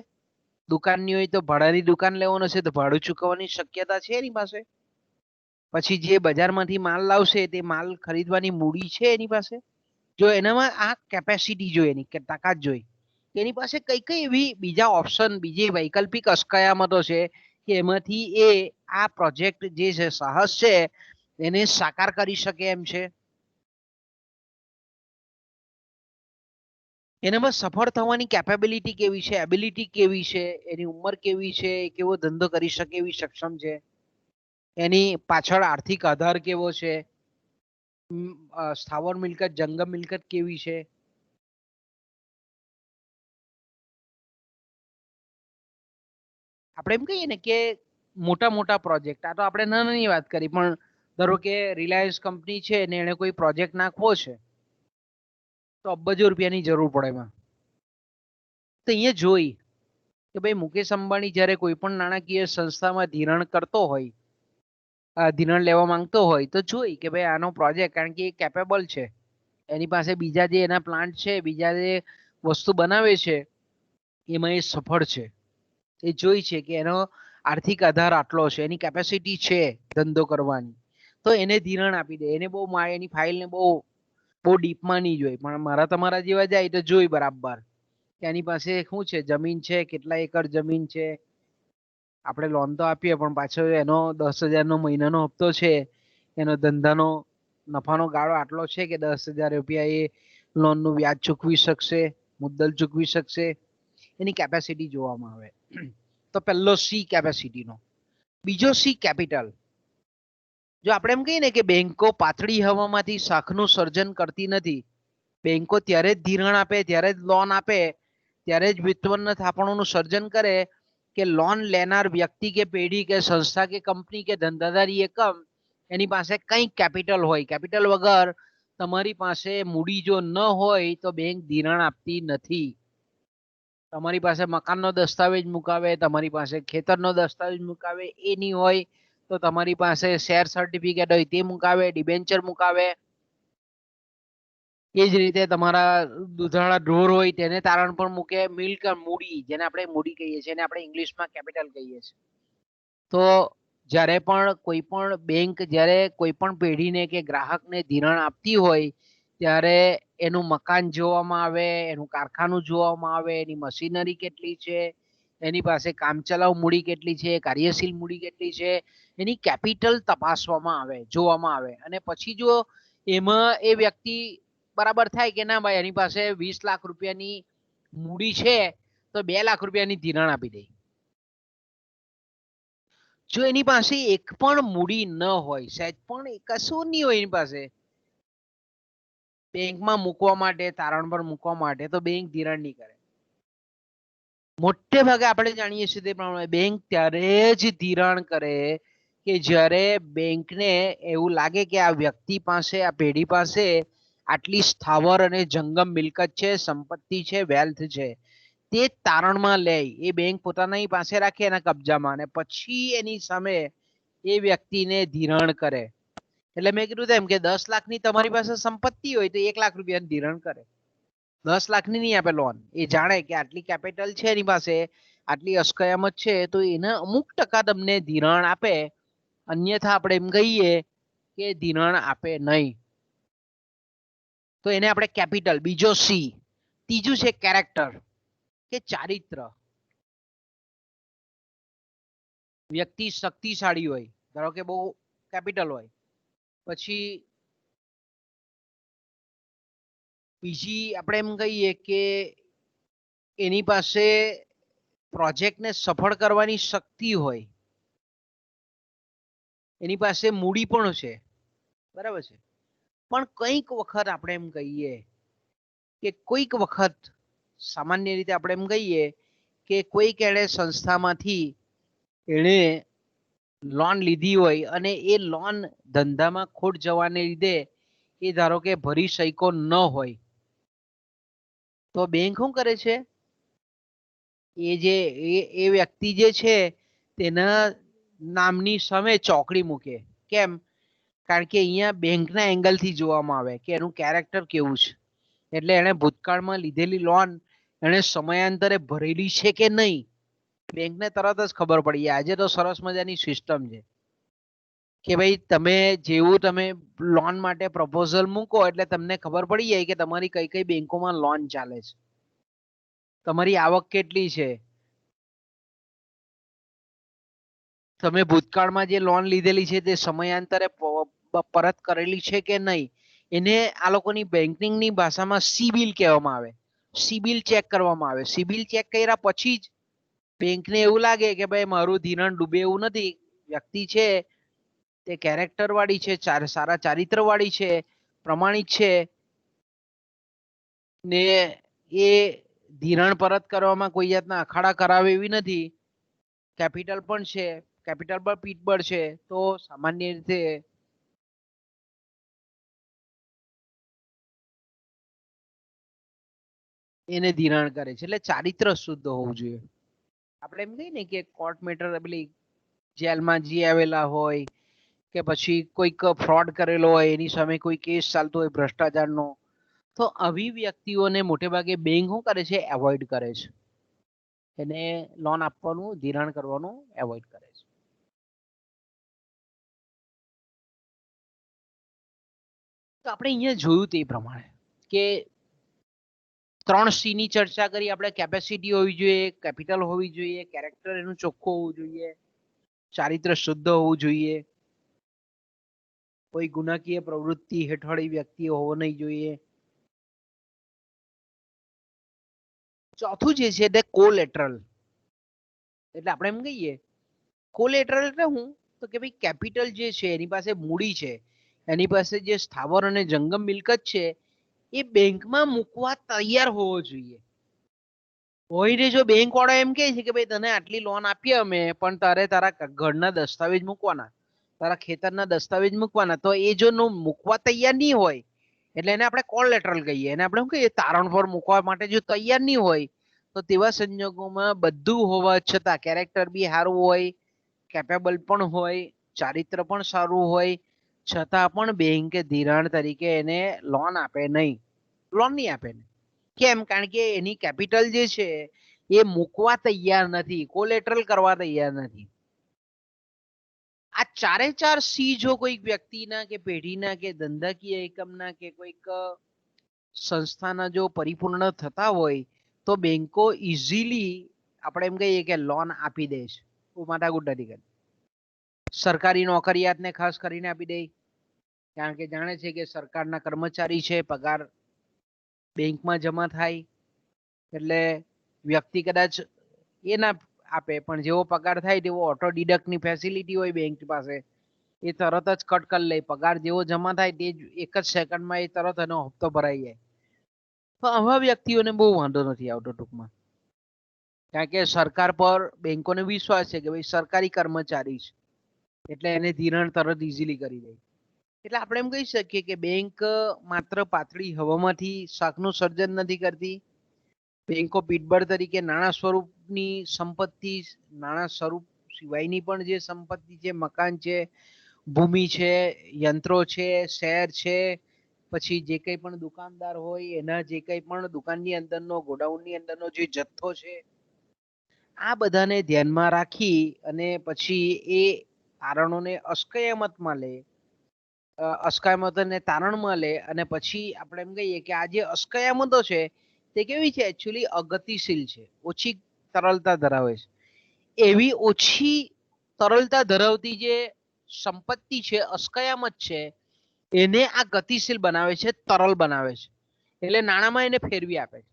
Speaker 1: દુકાનની હોય તો ભાડાની દુકાન લેવાનો છે તો ભાડું ચૂકવવાની શક્યતા છે એની પાસે, પછી જે બજારમાંથી માલ લાવશે તે માલ ખરીદવાની મૂડી છે એની પાસે. જો એનામાં આ કેપેસિટી જોઈએ, એની તાકાત જોઈ, એની પાસે કઈ કઈ એવી બીજા ઓપ્શન, બીજી વૈકલ્પિક અસ્કયામતો છે કે એમાંથી એ આ પ્રોજેક્ટ જે છે સાહસ છે એને સાકાર કરી શકે એમ છે. એનામાં સફળ થવાની કેપેબિલિટી કેવી છે, એબિલિટી કેવી છે, એની ઉંમર કેવી છે, કેવો ધંધો કરી શકે એવી સક્ષમ છે, એની પાછળ આર્થિક આધાર કેવો છે, સ્થાવર મિલકત જંગમ મિલકત કેવી છે. આપણે એમ કહીએ ને કે મોટા મોટા પ્રોજેક્ટ, આ તો આપણે નાની વાત કરી, પણ ધારો કે રિલાયન્સ કંપની છે ને એને કોઈ પ્રોજેક્ટ નાખવો છે તો અબજો રૂપિયાની જરૂર પડે એમાં. તો અહીંયા જોઈ કે ભાઈ મુકેશ અંબાણી જ્યારે કોઈ પણ નાણાકીય સંસ્થામાં ધિરાણ કરતો હોય, ધિરાણ લેવા માંગતો હોય તો જોઈ કે ભાઈ આનો પ્રોજેક્ટ, કારણ કે એ કેપેબલ છે, એની પાસે બીજા જે એના પ્લાન્ટ છે, બીજા જે વસ્તુ બનાવે છે એમાં એ સફળ છે, એ જોઈ છે કે એનો આર્થિક આધાર આટલો છે, એની કેપેસિટી છે ધંધો કરવાની, તો એને ધિરાણ આપી દે. એને બહુ એની ફાઇલને બહુ ડીપમાં નહીં જોઈ, પણ મારા તમારા જેવા જાય તો જોઈ બરાબર કે એની પાસે શું છે, જમીન છે, કેટલા એકર જમીન છે, આપણે લોન તો આપીએ પણ પાછો એનો 10,000નો મહિનાનો હપ્તો છે, એનો ધંધાનો નફાનો ગાળો આટલો છે કે 10,000 રૂપિયા એ લોનનું વ્યાજ ચૂકવી શકશે, મુદ્દલ ચૂકવી શકશે, એની કેપેસિટી જોવામાં આવે. તો પહેલો સી કેપેસિટીનો. બીજો સી કેપિટલ. જો આપણે એમ કહીએ ને કે બેંકો પાતળી હવામાંથી શાખનું સર્જન કરતી નથી, બેંકો ત્યારે જ ધિરાણ આપે, ત્યારે જ લોન આપે, ત્યારે જ વ્યુત્પન્ન થાપણોનું સર્જન કરે કે લોન લેનાર વ્યક્તિ કે પેઢી કે સંસ્થા કે કંપની કે ધંધાદારી એકમ એની પાસે કંઈક કેપિટલ હોય. કેપિટલ વગર તમારી પાસે મૂડી જો ન હોય તો બેંક ધિરાણ આપતી નથી. તમારી પાસે મકાનનો દસ્તાવેજ મુકાવે, તમારી પાસે ખેતરનો દસ્તાવેજ મુકાવે, એ નહીં હોય તો તમારી પાસે શેર સર્ટિફિકેટ હોય તે મુકાવે, ડિબેન્ચર મુકાવે. એ જ રીતે તમારા દૂધાળા ઢોર હોય તેને તારણ પણ મૂકે. મિલ્ક મૂડી, જેને આપણે મૂડી કહીએ છીએ, એને આપણે ઇંગ્લિશમાં કેપિટલ કહીએ છીએ. તો જ્યારે પણ કોઈ પણ બેંક જ્યારે કોઈ પણ પેઢીને કે ગ્રાહકને ધિરાણ આપતી હોય ત્યારે એનું મકાન જોવામાં આવે, એનું કારખાનું જોવામાં આવે, એની મશીનરી કેટલી છે, એની પાસે કામચલાઉ મૂડી કેટલી છે, કાર્યશીલ મૂડી કેટલી છે, એની કેપિટલ તપાસવામાં આવે, જોવામાં આવે. અને પછી જો એમાં એ વ્યક્તિ બરાબર થાય કે ના ભાઈ એની પાસે 20 લાખ રૂપિયાની મૂડી છે તો 2 લાખ રૂપિયાની ધિરાણ આપી દે. જો એની પાસે એક પણ મૂડી ન હોય, સહેજ પણ કશું નહીં હોય એની પાસે બેંકમાં મૂકવા માટે, તારણ પર મૂકવા માટે, તો બેંક ધિરાણ નહીં કરે. મોટે ભાગે આપણે જાણીએ છીએ તે પ્રમાણે બેંક ત્યારે જ ધિરાણ કરે કે જ્યારે બેંકને એવું લાગે કે આ વ્યક્તિ પાસે, આ પેઢી પાસે આટલી સ્થાવર અને જંગમ મિલકત છે, સંપત્તિ છે, વેલ્થ છે, તે તારણમાં લે. એ બેંક પોતાની પાસે રાખે એના કબજામાં, અને પછી એની સામે એ વ્યક્તિને ધિરાણ કરે. એટલે મેં કીધું તેમ કે 10 લાખની તમારી પાસે સંપત્તિ હોય તો 1 લાખ રૂપિયાનું ધિરાણ કરે. 10 લાખની નહીં આપે લોન. એ જાણે કે આટલી કેપિટલ છે એની પાસે, આટલી અસ્કયામત છે, તો એને અમુક ટકા તમને ધિરાણ આપે, અન્યથા આપણે એમ કહીએ કે ધિરાણ આપે નહીં. તો એને આપણે કેપિટલ. બીજો સી. ત્રીજું છે કેરેક્ટર કે ચારિત્ર. વ્યક્તિ શક્તિશાળી હોય, ધારો કે બહુ કેપિટલ હોય, પછી બીજી આપણે એમ કહીએ કે એની પાસે પ્રોજેક્ટને સફળ કરવાની શક્તિ હોય, એની પાસે મૂડી પણ છે, બરાબર છે. પણ કંઈક વખત આપણે એમ કહીએ કે કોઈક વખત સામાન્ય રીતે આપણે એમ કહીએ કે કોઈક એણે સંસ્થામાંથી એણે લોન લીધી હોય અને એ લોન ધંધામાં ખોટ જવાને લીધે એ ધારો કે ભરી શક્યો ન હોય, તો બેંક શું કરે છે, એ વ્યક્તિ જે છે તેના નામની સામે ચોકડી મૂકે. કેમ? કારણ કે અહીંયા બેંકના એંગલથી જોવામાં આવે કે એનું કેરેક્ટર કેવું છે. એટલે એને ભૂતકાળમાં લીધેલી લોન એને સમયાંતરે ભરેલી છે કે નહીં, બેંકને તરત જ ખબર પડી જાય. આજે તો સરસ મજાની સિસ્ટમ છે કે ભાઈ તમે જેવું તમે લોન માટે પ્રપોઝલ મૂકો એટલે તમને ખબર પડી જાય કે તમારી કઈ કઈ બેંકોમાં લોન ચાલે છે, તમારી આવક કેટલી છે, તમે ભૂતકાળમાં જે લોન લીધેલી છે તે સમયાંતરે પરત કરેલી છે કે નહીં. એને આ લોકોની બેન્કિંગની ભાષામાં સિબિલ કહેવામાં આવે. સિબિલ ચેક કરવામાં આવે. સિબિલ ચેક કર્યા પછી જ બેંકને એવું લાગે કે ભાઈ મારું ધિરાણ ડૂબે એવું નથી, વ્યક્તિ છે તે કેરેક્ટર વાળી છે, સારા ચારિત્ર વાળી છે, પ્રમાણિક છે ને એ ધિરાણ પરત કરવામાં કોઈ જાતના અખાડા કરાવે એવી નથી, કેપિટલ પણ છે, કેપિટલ પર પીઠબળ છે, તો સામાન્ય રીતે એને ધિરાણ કરે છે. એટલે ચારિત્ર શુદ્ધ હોવું જોઈએ. આપણે એમ કહીએ ને કે કોર્ટ મેટર પેલી જેલમાં જી આવેલા હોય કે પછી કોઈક ફ્રોડ કરેલો હોય, એની સામે કોઈ કેસ ચાલતો હોય ભ્રષ્ટાચારનો, તો આવી વ્યક્તિઓને મોટે ભાગે બેંક શું કરે છે, એવોઇડ કરે છે. એને લોન આપવાનું, ધિરાણ કરવાનું એવોઇડ કરે છે. તો આપણે અહીંયા જોયું તે પ્રમાણે કે 3C ની ચર્ચા કરી આપણે. કેપેસિટી હોવી જોઈએ, કેપિટલ હોવી જોઈએ, કેરેક્ટર એનું ચોખ્ખું હોવું જોઈએ, ચારિત્ર શુદ્ધ હોવું જોઈએ, કોઈ ગુનાકીય પ્રવૃત્તિ હેઠળ વ્યક્તિ હોવો નહીં જોઈએ. ચોથું જે છે તે કોલેટરલ. એટલે આપણે એમ કહીએ કોલેટરલ એટલે હું, તો કે ભાઈ કેપિટલ જે છે એની પાસે મૂડી છે, એની પાસે જે સ્થાવર અને જંગમ મિલકત છે એ બેંકમાં મૂકવા તૈયાર હોવો જોઈએ. હોઈને જો બેંક વાળો એમ કે છે કે ભાઈ તને આટલી લોન આપીએ અમે, પણ તારે તારા ઘરના દસ્તાવેજ મૂકવાના, તારા ખેતરના દસ્તાવેજ મૂકવાના, તો એ જો મૂકવા તૈયાર નહીં હોય એટલે એને આપણે કોલેટરલ કહીએ. એને આપણે શું કહીએ, તારણ પર મૂકવા માટે જો તૈયાર નહીં હોય, તો તેવા સંજોગોમાં બધું હોવા છતાં કેરેક્ટર બી સારું હોય, કેપેબલ પણ હોય, ચારિત્ર પણ સારું હોય, છતાં પણ બેંક ધિરાણ તરીકે એને લોન આપે નહીં. લોન નહીં આપે. કેમ? કારણ કે એની કેપિટલ જે છે એ મૂકવા તૈયાર નથી, કોલેટરલ કરવા તૈયાર નથી. આ ચારે ચાર સી જો કોઈક વ્યક્તિના કે પેઢીના કે ધંધાકીય એકમના કે કોઈક સંસ્થાના જો પરિપૂર્ણ થતા હોય તો બેંકો ઇઝીલી આપણે એમ કહીએ કે લોન આપી દે છે. માથાકૂટ નથી કરતી. સરકારી નોકરિયાતને ખાસ કરીને આપી દે, કારણ કે જાણે છે કે સરકારના કર્મચારી છે, પગાર બેંકમાં જમા થાય એટલે વ્યક્તિ કદાચ એ ના આપે, પણ જેવો પગાર થાય તેવો ઓટો ડિડક્ટની ફેસિલિટી હોય બેંક પાસે, એ તરત જ કટ કરી લે. પગાર જેવો જમા થાય તે એક જ સેકન્ડમાં એ તરત એનો હપ્તો ભરાઈ જાય. તો આવા વ્યક્તિઓને બહુ વાંધો નથી આવતો ટૂંકમાં, કારણ કે સરકાર પર બેંકોને વિશ્વાસ છે કે ભાઈ સરકારી કર્મચારી છે એટલે એને ધિરાણ તરત ઇઝીલી કરી દે. એટલે આપણે એમ કહી શકીએ કે બેંક માત્ર પાતળી હવામાંથી શાકનું સર્જન નથી કરતી. બેંકો પીઠબળ તરીકે નાણાં સ્વરૂપની સંપત્તિ, નાણાં સ્વરૂપ સિવાયની પણ જે સંપત્તિ છે, મકાન છે, ભૂમિ છે, યંત્રો છે, શેર છે, પછી જે કંઈ પણ દુકાનદાર હોય એના જે કંઈ પણ દુકાનની અંદરનો, ગોડાઉનની અંદરનો જે જથ્થો છે, આ બધાને ધ્યાનમાં રાખી અને પછી એ તારણોને અસ્કયામતમાં લે, અસ્કયામતોને તારણમાં લે, અને પછી આપણે એમ કહીએ કે આ જે અસ્કયામતો છે તે કેવી છે, એકચ્યુઅલી અગતિશીલ છે, ઓછી તરલતા ધરાવે છે. એવી ઓછી તરલતા ધરાવતી જે સંપત્તિ છે, અસ્કયામત છે, એને આ ગતિશીલ બનાવે છે, તરલ બનાવે છે, એટલે નાણાંમાં એને ફેરવી આપે છે.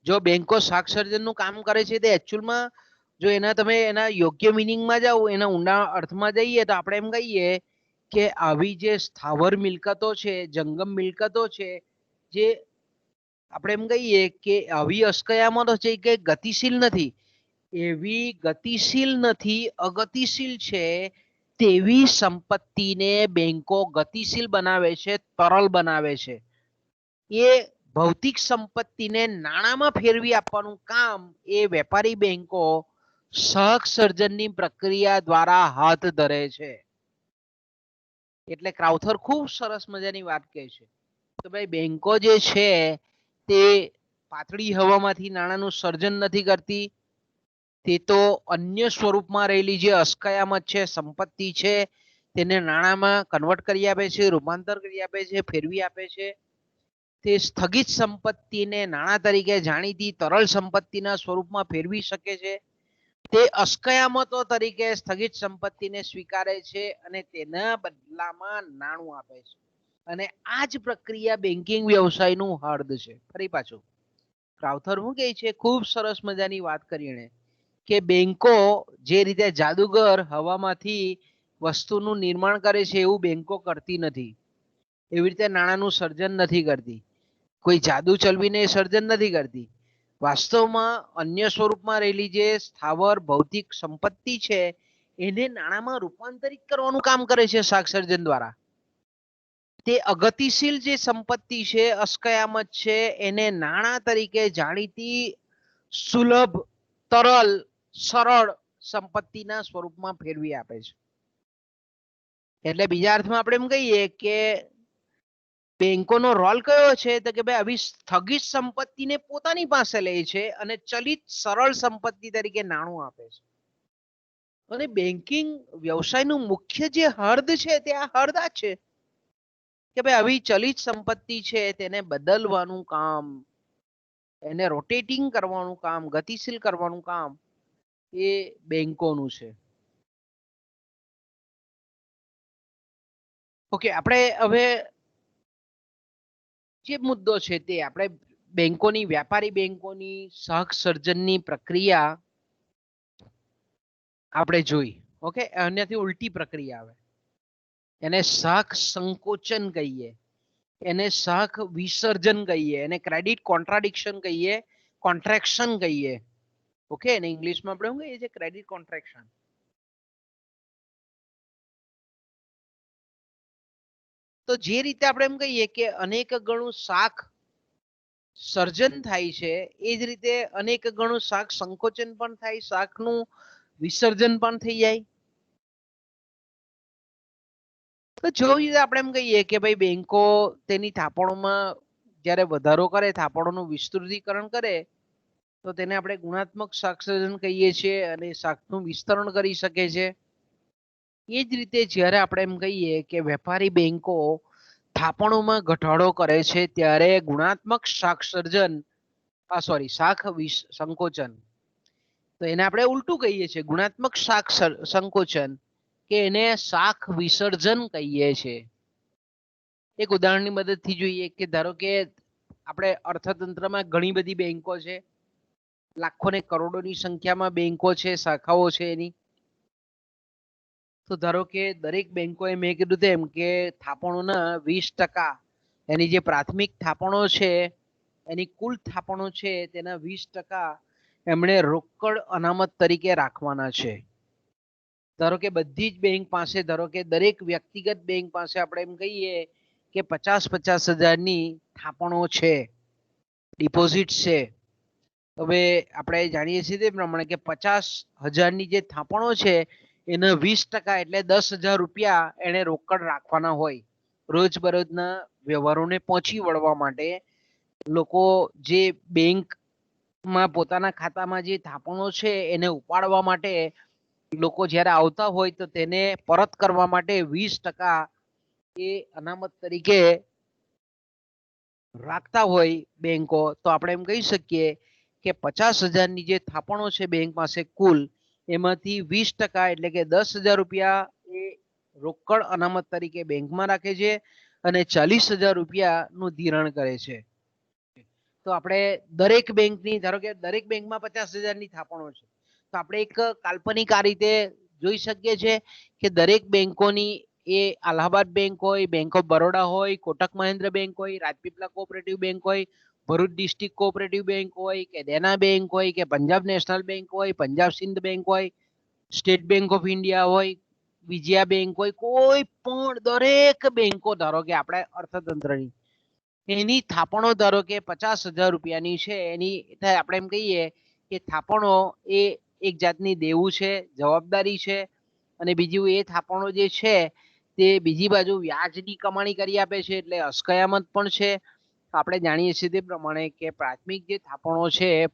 Speaker 1: જો બેંકો શાક સર્જનનું કામ કરે છે તે એકચ્યુઅલમાં જો તમે એના યોગ્ય મિનિંગમાં જાઓ, એના ઊંડા અર્થમાં જઈએ તો આપણે એમ કહીએ કે આવી જે સ્થાવર મિલકતો છે, જંગમ મિલકતો છે, જે આપણે એમ કહીએ કે આવી અસ્કયામતો છે કે ગતિશીલ નથી, એવી ગતિશીલ નથી, અગતિશીલ છે, તેવી સંપત્તિને બેંકો ગતિશીલ બનાવે છે, તરલ બનાવે છે. એ ભૌતિક સંપત્તિને નાણાંમાં ફેરવી આપવાનું કામ એ વેપારી બેંકો શાક સર્જનની પ્રક્રિયા દ્વારા હાથ ધરે છે. એટલે ક્રાઉથર ખૂબ સરસ મજાની વાત કહે છે કે ભાઈ બેંકો જે છે તે પાતળી હવામાંથી નાણાંનું સર્જન નથી કરતી, તે તો અન્ય સ્વરૂપમાં રહેલી જે અસ્કયામત છે, સંપત્તિ છે, તેને નાણાંમાં કન્વર્ટ કરી આપે છે, રૂપાંતર કરી આપે છે, ફેરવી આપે છે. તે સ્થગિત સંપત્તિને નાણાં તરીકે જાણીતી તરલ સંપત્તિના સ્વરૂપમાં ફેરવી શકે છે. તે અસ્કયામતો તરીકે સ્થગિત સંપત્તિને સ્વીકારે છે અને તેના બદલામાં નાણું આપે છે. અને આ જ પ્રક્રિયા બેન્કિંગ વ્યવસાયનું હર્દ છે. ફરી પાછું ક્રાઉથર શું કહે છે, ખૂબ સરસ મજાની વાત કરી એણે કે બેંકો જે રીતે જાદુગર હવામાંથી વસ્તુનું નિર્માણ કરે છે એવું બેંકો કરતી નથી. એવી રીતે નાણાંનું સર્જન નથી કરતી, કોઈ જાદુ ચલવીને સર્જન નથી કરતી. વાસ્તવમાં અન્ય સ્વરૂપમાં રહેલી જે સ્થાવર ભૌતિક સંપત્તિ છે એને નાણાંમાં રૂપાંતરિત કરવાનું કામ કરે છે શાક સર્જન દ્વારા. તે અગતિશીલ જે સંપત્તિ છે, અસ્કયામત છે, એને નાણાં તરીકે જાણીતી સુલભ, તરલ, સરળ સંપત્તિના સ્વરૂપમાં ફેરવી આપે છે. એટલે બીજા અર્થમાં આપણે એમ કહીએ કે બેંકોનો રોલ કયો છે તો કે ભાઈ આવી સ્થગિત સંપત્તિને પોતાની પાસે લે છે અને ચલિત સરળ સંપત્તિ તરીકે નાણું આપે છે. અને બેન્કિંગ વ્યવસાયનું મુખ્ય જે હર્દ છે તે આ હર્દ આ છે કે ભાઈ આવી ચલિત સંપત્તિ છે તેને બદલવાનું કામ, એને રોટેટિંગ કરવાનું કામ, ગતિશીલ કરવાનું કામ એ બેંકોનું છે. ઓકે, આપણે હવે જે મુદ્દો છે તે આપણે બેંકોની, વ્યાપારી બેંકોની શાક સર્જનની પ્રક્રિયા આપણે જોઈ. ઓકે, આનાથી ઉલટી પ્રક્રિયા આવે, એને શાક સંકોચન કહીએ, એને શાક વિસર્જન કહીએ, એને ક્રેડિટ કોન્ટ્રાડિક્શન કહીએ, કોન્ટ્રેક્શન કહીએ. ઓકે, અને ઇંગ્લિશમાં આપણે શું કહીએ છીએ, ક્રેડિટ કોન્ટ્રેક્શન. તો જે રીતે આપણે એમ કહીએ કે અનેક ગણું શાક સર્જન થાય છે, એ જ રીતે અનેક ગણું શાક સંકોચન પણ થાય, શાકનું વિસર્જન પણ થઈ જાય. તો જો રીતે આપણે એમ કહીએ કે ભાઈ બેંકો તેની થાપણોમાં જ્યારે વધારો કરે, થાપણોનું વિસ્તૃતીકરણ કરે, તો તેને આપણે ગુણાત્મક શાક સર્જન કહીએ છીએ અને શાકનું વિસ્તરણ કરી શકે છે. એ જ રીતે જ્યારે આપણે એમ કહીએ કે વેપારી બેંકો થાપણોમાં ઘટાડો કરે છે ત્યારે ગુણાત્મક શાક સર્જન, શાક સંકોચન, તો એને આપણે ઉલટું કહીએ છીએ, ગુણાત્મક શાક સંકોચન, કે એને શાક વિસર્જન કહીએ છીએ. એક ઉદાહરણની મદદથી જોઈએ કે ધારો કે આપણે અર્થતંત્રમાં ઘણી બધી બેંકો છે, લાખો ને કરોડોની સંખ્યામાં બેંકો છે, શાખાઓ છે એની. તો ધારો કે દરેક બેંકોએ મેં કીધું તેમ કે થાપણોના 20% એની જે પ્રાથમિક થાપણો છે એની કુલ થાપણો છે તેના 20% એમણે રોકડ અનામત તરીકે રાખવાના છે. ધારો કે બધી જ બેંક પાસે, ધારો કે દરેક વ્યક્તિગત બેંક પાસે આપણે એમ કહીએ કે 50,000 હજારની થાપણો છે, ડિપોઝિટ છે. હવે આપણે જાણીએ છીએ તે પ્રમાણે કે 50,000ની જે થાપણો છે એના 20% એટલે 10,000 રૂપિયા એને રોકડ રાખવાના હોય રોજબરોજના વ્યવહારોને પહોંચી વળવા માટે. લોકો જે બેંકમાં પોતાના ખાતામાં જે થાપણો છે એને ઉપાડવા માટે લોકો જ્યારે આવતા હોય તો તેને પરત કરવા માટે 20% એ અનામત તરીકે રાખતા હોય બેંકો. તો આપણે એમ કહી શકીએ કે 50,000ની જે થાપણો છે બેંક પાસે કુલ, એમાંથી 20% એટલે કે 10,000 રૂપિયા એ રોકડ અનામત તરીકે બેંકમાં રાખે છે અને 40,000 રૂપિયાનું ધિરાણ કરે છે. તો આપણે દરેક બેંકની, ધારો કે દરેક બેંકમાં 50,000ની થાપણો છે, તો આપણે એક કાલ્પનિક આ રીતે જોઈ શકીએ છીએ કે દરેક બેંકોની, એ અલ્હાબાદ બેંક હોય, બેંક ઓફ બરોડા હોય, કોટક મહિન્દ્રા બેંક હોય, રાજપીપળા કોઓપરેટિવ બેંક હોય, ભરૂચ ડિસ્ટ્રિક્ટ કોઓપરેટિવ બેંક હોય, કે દેના બેંક હોય, કે પંજાબ નેશનલ બેંક હોય, પંજાબ સિંધ બેંક હોય, સ્ટેટ બેંક ઓફ ઇન્ડિયા હોય, વિજયા બેંક હોય, કોઈ પણ દરેક બેંકો, ધારો કે આપણે અર્થતંત્રની, એની થાપણો ધારો કે 50,000 રૂપિયાની છે, એની આપણે એમ કહીએ કે થાપણો એ એક જાતની દેવું છે, જવાબદારી છે, અને બીજું એ થાપણો જે છે તે બીજી બાજુ વ્યાજની કમાણી કરી આપે છે, એટલે અસ્કયામત પણ છે. આપણે જાણીએ છીએ તે પ્રમાણે કે પ્રાથમિક જે થાપણો છે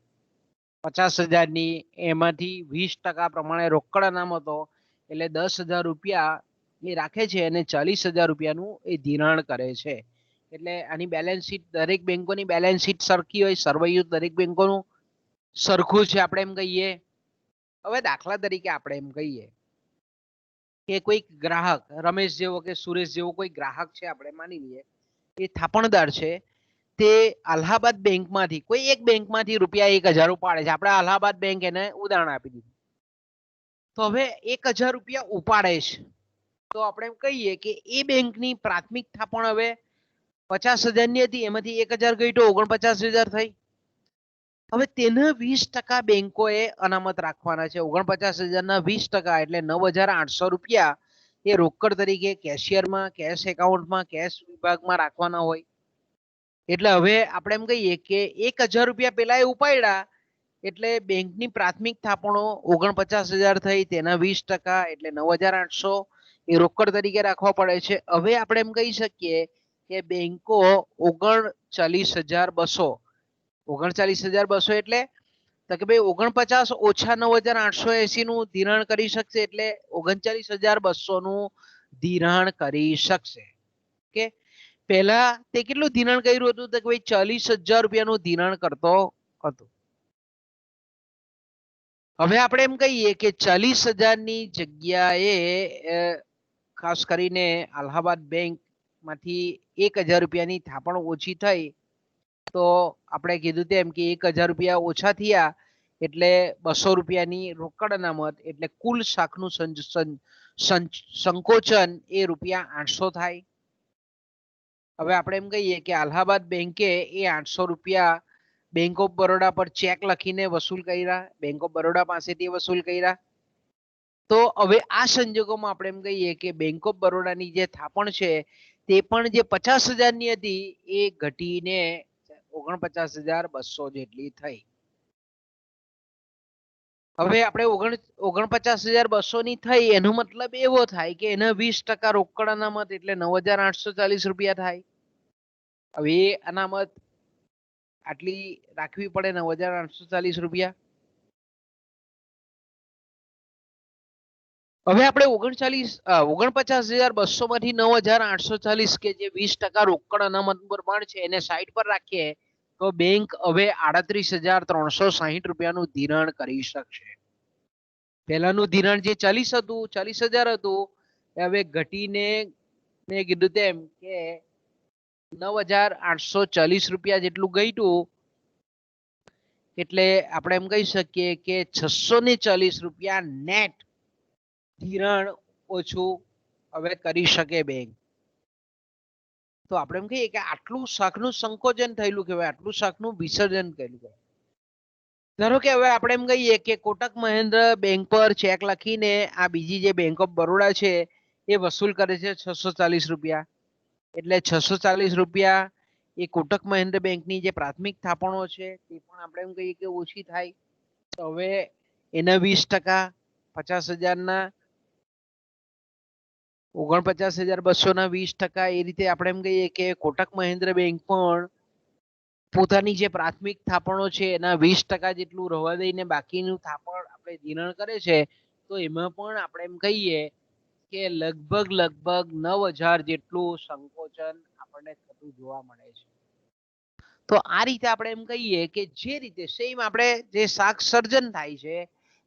Speaker 1: 50,000ની, એમાંથી 20% પ્રમાણે રોકડ અનામતો એટલે 10,000 રૂપિયા એ રાખે છે અને 40,000 રૂપિયાનું એ ધિરાણ કરે છે. એટલે આની બેલેન્સ શીટ, દરેક બેંકોની બેલેન્સ શીટ સરખી હોય, સરવૈયું દરેક બેંકોનું સરખું છે આપણે એમ કહીએ. હવે દાખલા તરીકે આપણે એમ કહીએ કે કોઈ ગ્રાહક, રમેશ જેવો કે સુરેશ જેવો કોઈ ગ્રાહક છે, આપણે માની લઈએ એ થાપણદાર છે, તે અલ્હાબાદ બેંકમાંથી કોઈ એક બેંકમાંથી રૂપિયા 1,000 ઉપાડે છે. આપણે અલ્હાબાદ બેંક એને ઉદાહરણ આપી દીધું. તો હવે 1,000 રૂપિયા ઉપાડે છે, તો આપણે એમ કહીએ કે એ બેંકની પ્રાથમિક થાપણ હવે 50,000ની હતી, એમાંથી 1,000 ગઈ તો 49,000 થઈ. હવે તેના 20% બેંકોએ અનામત રાખવાના છે. 49,000ના 20% એટલે 9,800 રૂપિયા એ રોકડ તરીકે કેશિયરમાં, કેશ એકાઉન્ટમાં, કેશ વિભાગમાં રાખવાના હોય. એટલે હવે આપણે એમ કહીએ કે 1,000 રૂપિયા પેલા એ ઉપાડ્યા, એટલે બેંકની પ્રાથમિક થાપણો 49,000 થઈ, તેના 20% એટલે 9,800 એ રોકડ તરીકે રાખવા પડે છે. હવે આપણે એમ કહી શકીએ કે બેંકો 39,200, 39,200 એટલે તો કે ભાઈ 49 ઓછા 9,880 નું ધિરાણ કરી શકશે, એટલે 39,200 નું ધિરાણ કરી શકશે. કે પહેલા તે કેટલું ધિરાણ કર્યું હતું, તો કે ભાઈ 40,000 રૂપિયાનું ધિરાણ કરતો હતો. હવે આપણે એમ કહીએ કે 40,000ની જગ્યાએ ખાસ કરીને અલ્હાબાદ બેંકમાંથી 1,000 રૂપિયાની થાપણ ઓછી થઈ, તો આપણે કીધું તેમ કે 1,000 રૂપિયા ઓછા થયા એટલે 200 રૂપિયાની રોકડ અનામત, એટલે કુલ શાખનું સંકોચન એ ₹800 થાય. હવે આપણે એમ કહીએ કે અલ્હાબાદ બેંકે એ 800 રૂપિયા બેંક ઓફ બરોડા પર ચેક લખીને વસૂલ કર્યા, બેંક ઓફ બરોડા પાસેથી વસૂલ કર્યા. તો હવે આ સંજોગોમાં આપણે એમ કહીએ કે બેંક ઓફ બરોડાની જે થાપણ છે તે પણ જે 50,000ની હતી એ ઘટીને 49,200 જેટલી થઈ. હવે આપણે 49,200ની થઈ, એનો મતલબ એવો થાય કે એના 20% રોકડ અનામત એટલે 9,840 રૂપિયા થાય. હવે એ અનામત આટલી રાખવી પડે, 9,840 રૂપિયા. હવે આપણે 49,200 માંથી 9,840 કે જે 20% રોકડ અનામત પ્રમાણ છે એને સાઈડ પર રાખીએ, તો બેંક હવે 38,360 રૂપિયાનું ધિરાણ કરી શકશે. પહેલાનું ધિરાણ જે 40,000 હતું, હવે ઘટીને મેં કીધું તેમ કે 9,840 રૂપિયા જેટલું ગયું, એટલે આપણે એમ કહી શકીએ કે 640 રૂપિયા નેટ ધિરાણ ઓછું હવે કરી શકે બેંક. તો આપણે એમ કહીએ કે આટલું શાખનું સંકોચન થયેલું કહેવાય, આટલું શાખનું વિસર્જન કરેલું. ધારો કે હવે આપણે એમ કહીએ કે કોટક મહિન્દ્ર બેંક પર ચેક લખીને આ બીજી જે બેંક ઓફ બરોડા છે એ વસૂલ કરે છે 640 રૂપિયા, એટલે 640 રૂપિયા એ કોટક મહિન્દ્ર બેંકની જે પ્રાથમિક થાપણો છે તે પણ આપણે એમ કહીએ કે ઓછી થાય. તો હવે એના 20% 50,000ના 49,200ના 20%, એ રીતે આપણે એમ કહીએ કે કોટક મહિન્દ્ર બેંક પણ પોતાની જે પ્રાથમિક થાપણો છે એના 20% જેટલું રહેવા દઈને બાકીનું થાપણ આપણે ધિરાણ કરે છે, તો એમાં પણ આપણે એમ કહીએ કે લગભગ 9,000 જેટલું સંકોચન આપણને થતું જોવા મળે છે. તો આ રીતે આપણે એમ કહીએ કે જે રીતે સેમ આપણે જે શાખ સર્જન થાય છે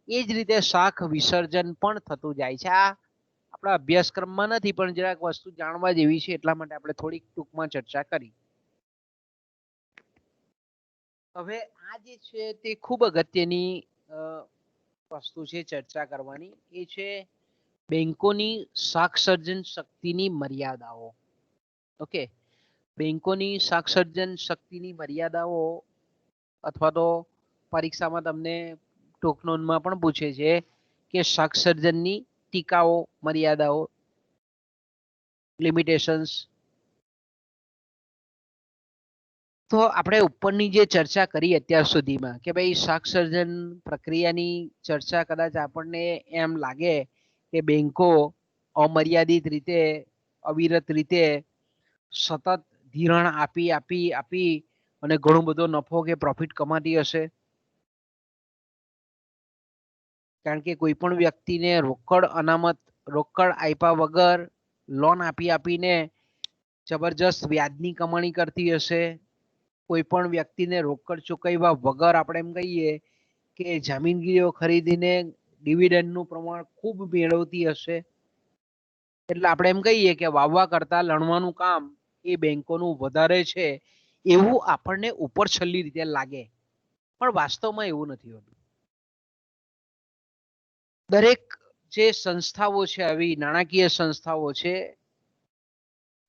Speaker 1: એ જ રીતે શાખ વિસર્જન પણ થતું જાય છે. આ આપણા અભ્યાસક્રમમાં નથી, પણ જરાક વસ્તુ જાણવા જેવી છે એટલા માટે આપણે થોડીક ટૂંકમાં ચર્ચા કરી. હવે આ જે છે તે ખૂબ અગત્યની વસ્તુ છે ચર્ચા કરવાની, એ છે બેંકોની શાખ સર્જન શક્તિની મર્યાદાઓ. ઓકે, બેંકોની શાખ સર્જન શક્તિની મર્યાદાઓ અથવા તો પરીક્ષામાં તમને ટૂંક નોંધમાં પણ પૂછે છે કે શાખ સર્જનની ટીકાઓ, મર્યાદાઓ, લિમિટેશન્સ. તો આપણે ઉપરની જે ચર્ચા કરી અત્યાર સુધીમાં કે ભાઈ શાખ સર્જન પ્રક્રિયાની ચર્ચા કદાચ આપણને એમ લાગે કે બેંકો અમર્યાદિત રીતે, અવિરત રીતે સતત ધિરાણ આપી આપી આપી અને ઘણો બધો નફો કે પ્રોફિટ કમાતી હશે. કારણ કે કોઈ પણ વ્યક્તિને રોકડ અનામત, રોકડ આપ્યા વગર લોન આપી આપીને જબરજસ્ત વ્યાજની કમાણી કરતી હશે. કોઈ પણ વ્યક્તિને રોકડ ચૂકવ્યા વગર આપણે એમ કહીએ કે જામીનગીરીઓ ખરીદીને ડિવિડન્ડનું પ્રમાણ ખૂબ મેળવતી હશે. એટલે આપણે એમ કહીએ કે વાવવા કરતા લણવાનું કામ એ બેંકોનું વધારે છે, એવું આપણને ઉપર છલ્લી રીતે લાગે, પણ વાસ્તવમાં એવું નથી હોતું. દરેક જે સંસ્થાઓ છે, આવી નાણાકીય સંસ્થાઓ છે,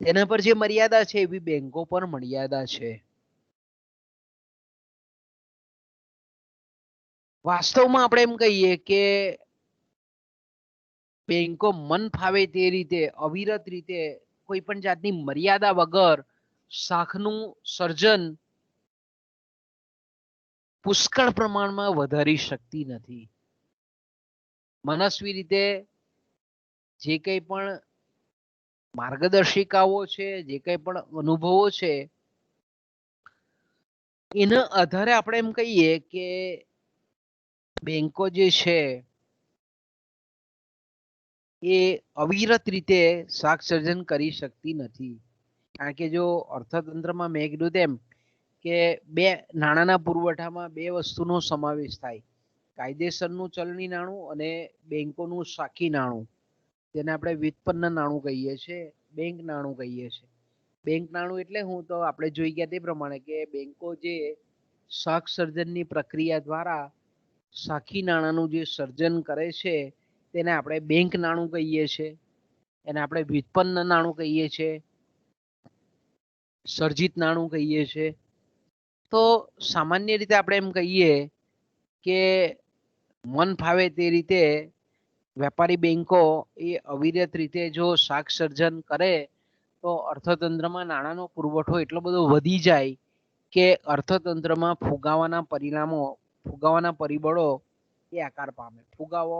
Speaker 1: તેના પર જે મર્યાદા છે એવી બેંકો પર મર્યાદા છે. વાસ્તવમાં આપણે એમ કહીએ કે બેંકો મન ફાવે તે રીતે, અવિરત રીતે, કોઈ પણ જાતની મર્યાદા વગર શાખનું સર્જન પુષ્કળ પ્રમાણમાં વધારી શકતી નથી. મનસ્વી રીતે જે કંઈ પણ માર્ગદર્શિકાઓ છે, જે કંઈ પણ અનુભવો છે, એના આધારે આપણે એમ કહીએ કે બેંકો જે છે એ અવિરત રીતે શાખ સર્જન કરી શકતી નથી. કારણ કે જો અર્થતંત્રમાં મેં કીધું તેમ કે બે નાણાંના પુરવઠામાં બે વસ્તુનો સમાવેશ થાય, કાયદેસરનું ચલણી નાણું અને બેંકોનું શાખી નાણું, જેને આપણે વ્યુત્પન્ન નાણું કહીએ છીએ, બેંક નાણું કહીએ છીએ. બેંક નાણું એટલે હું તો આપણે જોઈ ગયા તે પ્રમાણે કે બેંકો જે શાખ સર્જનની પ્રક્રિયા દ્વારા શાખી નાણાંનું જે સર્જન કરે છે તેને આપણે બેંક નાણું કહીએ છીએ, એને આપણે વ્યુત્પન્ન નાણું કહીએ છીએ, સર્જિત નાણું કહીએ છીએ. તો સામાન્ય રીતે આપણે એમ કહીએ કે મન ફાવે તે રીતે વેપારી બેંકો એ અવિરત રીતે જો શાખ સર્જન કરે તો અર્થતંત્રમાં નાણાંનો પુરવઠો એટલો બધો વધી જાય કે અર્થતંત્રમાં ફુગાવાના પરિણામો, ફુગાવાના પરિબળો એ આકાર પામે. ફુગાવો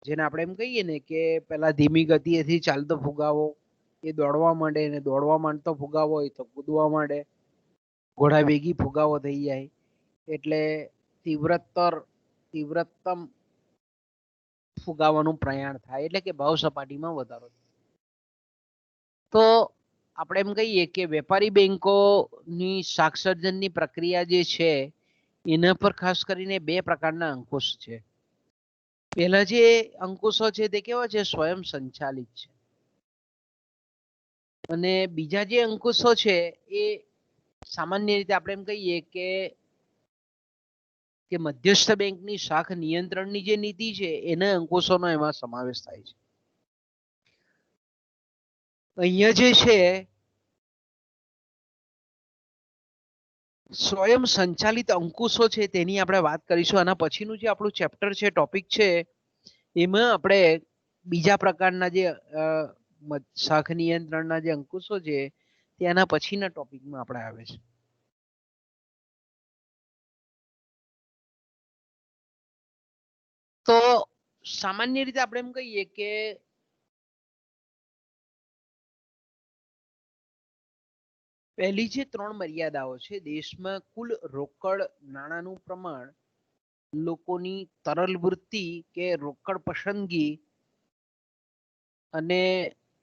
Speaker 1: જેને આપણે એમ કહીએ ને કે પેલા ધીમી ગતિએથી ચાલતો ફુગાવો એ દોડવા માંડે, ને દોડવા માંડતો ફુગાવો હોય તો કૂદવા માંડે, ઘોડા ભેગી ફુગાવો થઈ જાય, એટલે તીવ્રતમ ફુગાવાનું પ્રયાણ થાય, એટલે કે ભાવ સપાટીમાં વધારો. તો આપણે એમ કહીએ કે વેપારી બેંકોની શાખ સર્જનની પ્રક્રિયા જે છે એના પર ખાસ કરીને બે પ્રકારના અંકુશ છે. પહેલા જે અંકુશો છે તે કેવા છે? સ્વયં સંચાલિત છે. અને બીજા જે અંકુશો છે એ સામાન્ય રીતે આપણે એમ કહીએ કે મધ્યસ્થ બેંકની શાખ નિયંત્રણની જે નીતિ છે એના અંકુશોનો એમાં સમાવેશ થાય છે. અહીંયા જે છે સ્વયં સંચાલિત અંકુશો છે તેની આપણે વાત કરીશું. આના પછીનું જે આપણું ચેપ્ટર છે, ટોપિક છે, એમાં આપણે બીજા પ્રકારના જે શાખ નિયંત્રણના જે અંકુશો છે તેના પછીના ટોપિકમાં આપણે આવે છે. તો સામાન્ય રીતે આપણે એમ કહીએ કે પહેલી જે ત્રણ મર્યાદાઓ છે, દેશમાં કુલ રોકડ નાણાંનું પ્રમાણ, લોકોની તરલ વૃત્તિ કે રોકડ પસંદગી અને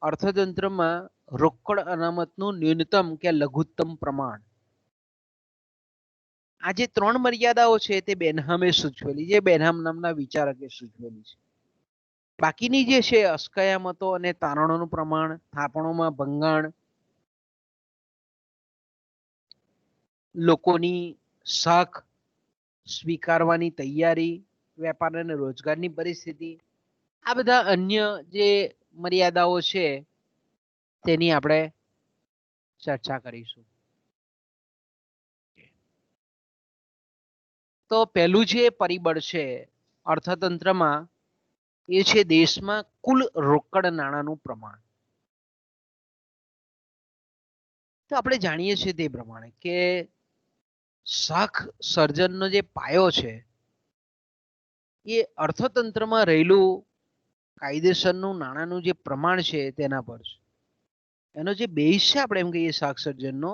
Speaker 1: અર્થતંત્રમાં રોકડ અનામતનું ન્યૂનતમ કે લઘુત્તમ પ્રમાણ. આ જે 3 મર્યાદાઓ છે તે બેનહામે સૂચવેલી છે, બેનહામ નામના વિચારકે સૂચવેલી છે. બાકીની જે છે અસ્કયામતો અને તારણોનું પ્રમાણ, થાપણોમાં ભંગાણ, લોકોની શાખ સ્વીકારવાની તૈયારી, વેપાર અને રોજગારની પરિસ્થિતિ, આ બધા અન્ય જે મર્યાદાઓ છે તેની આપણે ચર્ચા કરીશું. તો પહેલું જે પરિબળ છે અર્થતંત્રમાં એ છે દેશમાં કુલ રોકડ નાણાંનું પ્રમાણ. તો આપણે જાણીએ છીએ તે પ્રમાણે કે શાખ સર્જનનો જે પાયો છે એ અર્થતંત્રમાં રહેલું કાયદેસરનું નાણાંનું જે પ્રમાણ છે તેના પર છે. એનો જે બેઝ છે આપણે એમ કહીએ શાખ સર્જનનો,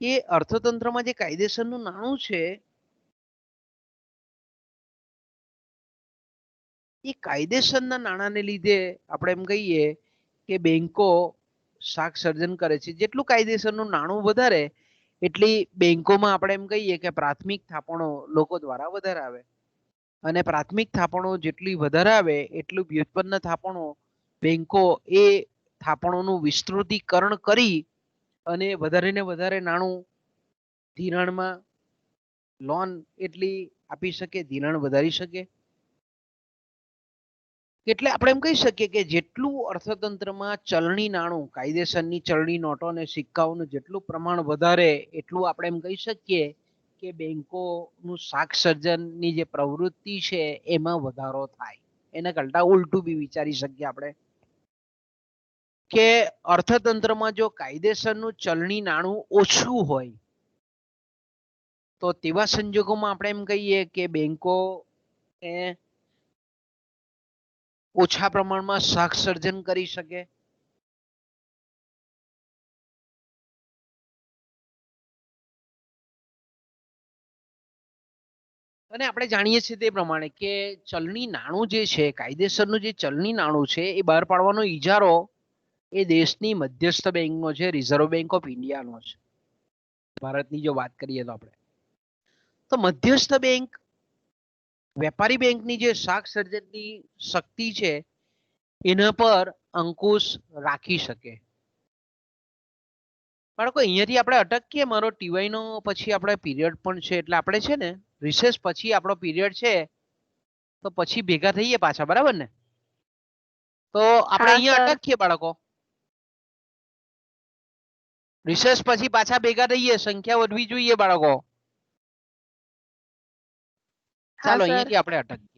Speaker 1: એ અર્થતંત્રમાં જે કાયદેસરનું નાણું છે એ કાયદેસરના નાણાંને લીધે આપણે એમ કહીએ કે બેંકો શાખ સર્જન કરે છે. જેટલું કાયદેસરનું નાણું વધારે એટલી બેંકોમાં આપણે એમ કહીએ કે પ્રાથમિક થાપણો લોકો દ્વારા વધારે આવે, અને પ્રાથમિક થાપણો જેટલી વધારે આવે એટલું વ્યુત્પન્ન થાપણો બેંકો એ થાપણોનું વિસ્તૃતીકરણ કરી અને વધારે ને વધારે નાણું ધિરાણમાં લોન એટલી આપી શકે, ધિરાણ વધારી શકે. એટલે આપણે એમ કહી શકીએ કે જેટલું અર્થતંત્રમાં ચલણી નાણું, કાયદેસરની ચલણી નોટો અને સિક્કાઓનું જેટલું પ્રમાણ વધારે એટલું આપણે એમ કહી શકીએ કે બેંકોનું શાખ સર્જનની જે પ્રવૃત્તિ છે એમાં વધારો થાય. એના કરતા ઉલટું બી વિચારી શકીએ આપણે કે અર્થતંત્રમાં જો કાયદેસરનું ચલણી નાણું ઓછું હોય તો તેવા સંજોગોમાં આપણે એમ કહીએ કે બેંકો એ ઓછા પ્રમાણમાં શાખ સર્જન કરી શકે. અને આપણે જાણીએ છીએ તે પ્રમાણે કે ચલણી નાણું જે છે, કાયદેસરનું જે ચલણી નાણું છે એ બહાર પાડવાનો ઇજારો એ દેશની મધ્યસ્થ બેંકનો છે, રિઝર્વ બેંક ઓફ ઇન્ડિયાનો છે. ભારતની જો વાત કરીએ તો આપણે તો મધ્યસ્થ બેંક વેપારી બેંકની જે શાખ સર્જનની શક્તિ છે એના પર અંકુશ રાખી શકે. બાળકો અહીંયાથી આપણે અટકીએ, મારો ટીવાય નો પછી આપણે પીરિયડ પણ છે એટલે આપણે છે ને રિસેસ પછી આપણો પીરિયડ છે તો પછી ભેગા થઈએ પાછા, બરાબર ને? તો આપણે અહીંયા અટકીએ બાળકો, રિસેસ પછી પાછા ભેગા થઈએ, સંખ્યા વધવી જોઈએ બાળકો. ચાલો અહીંયાથી આપણે અટકીએ.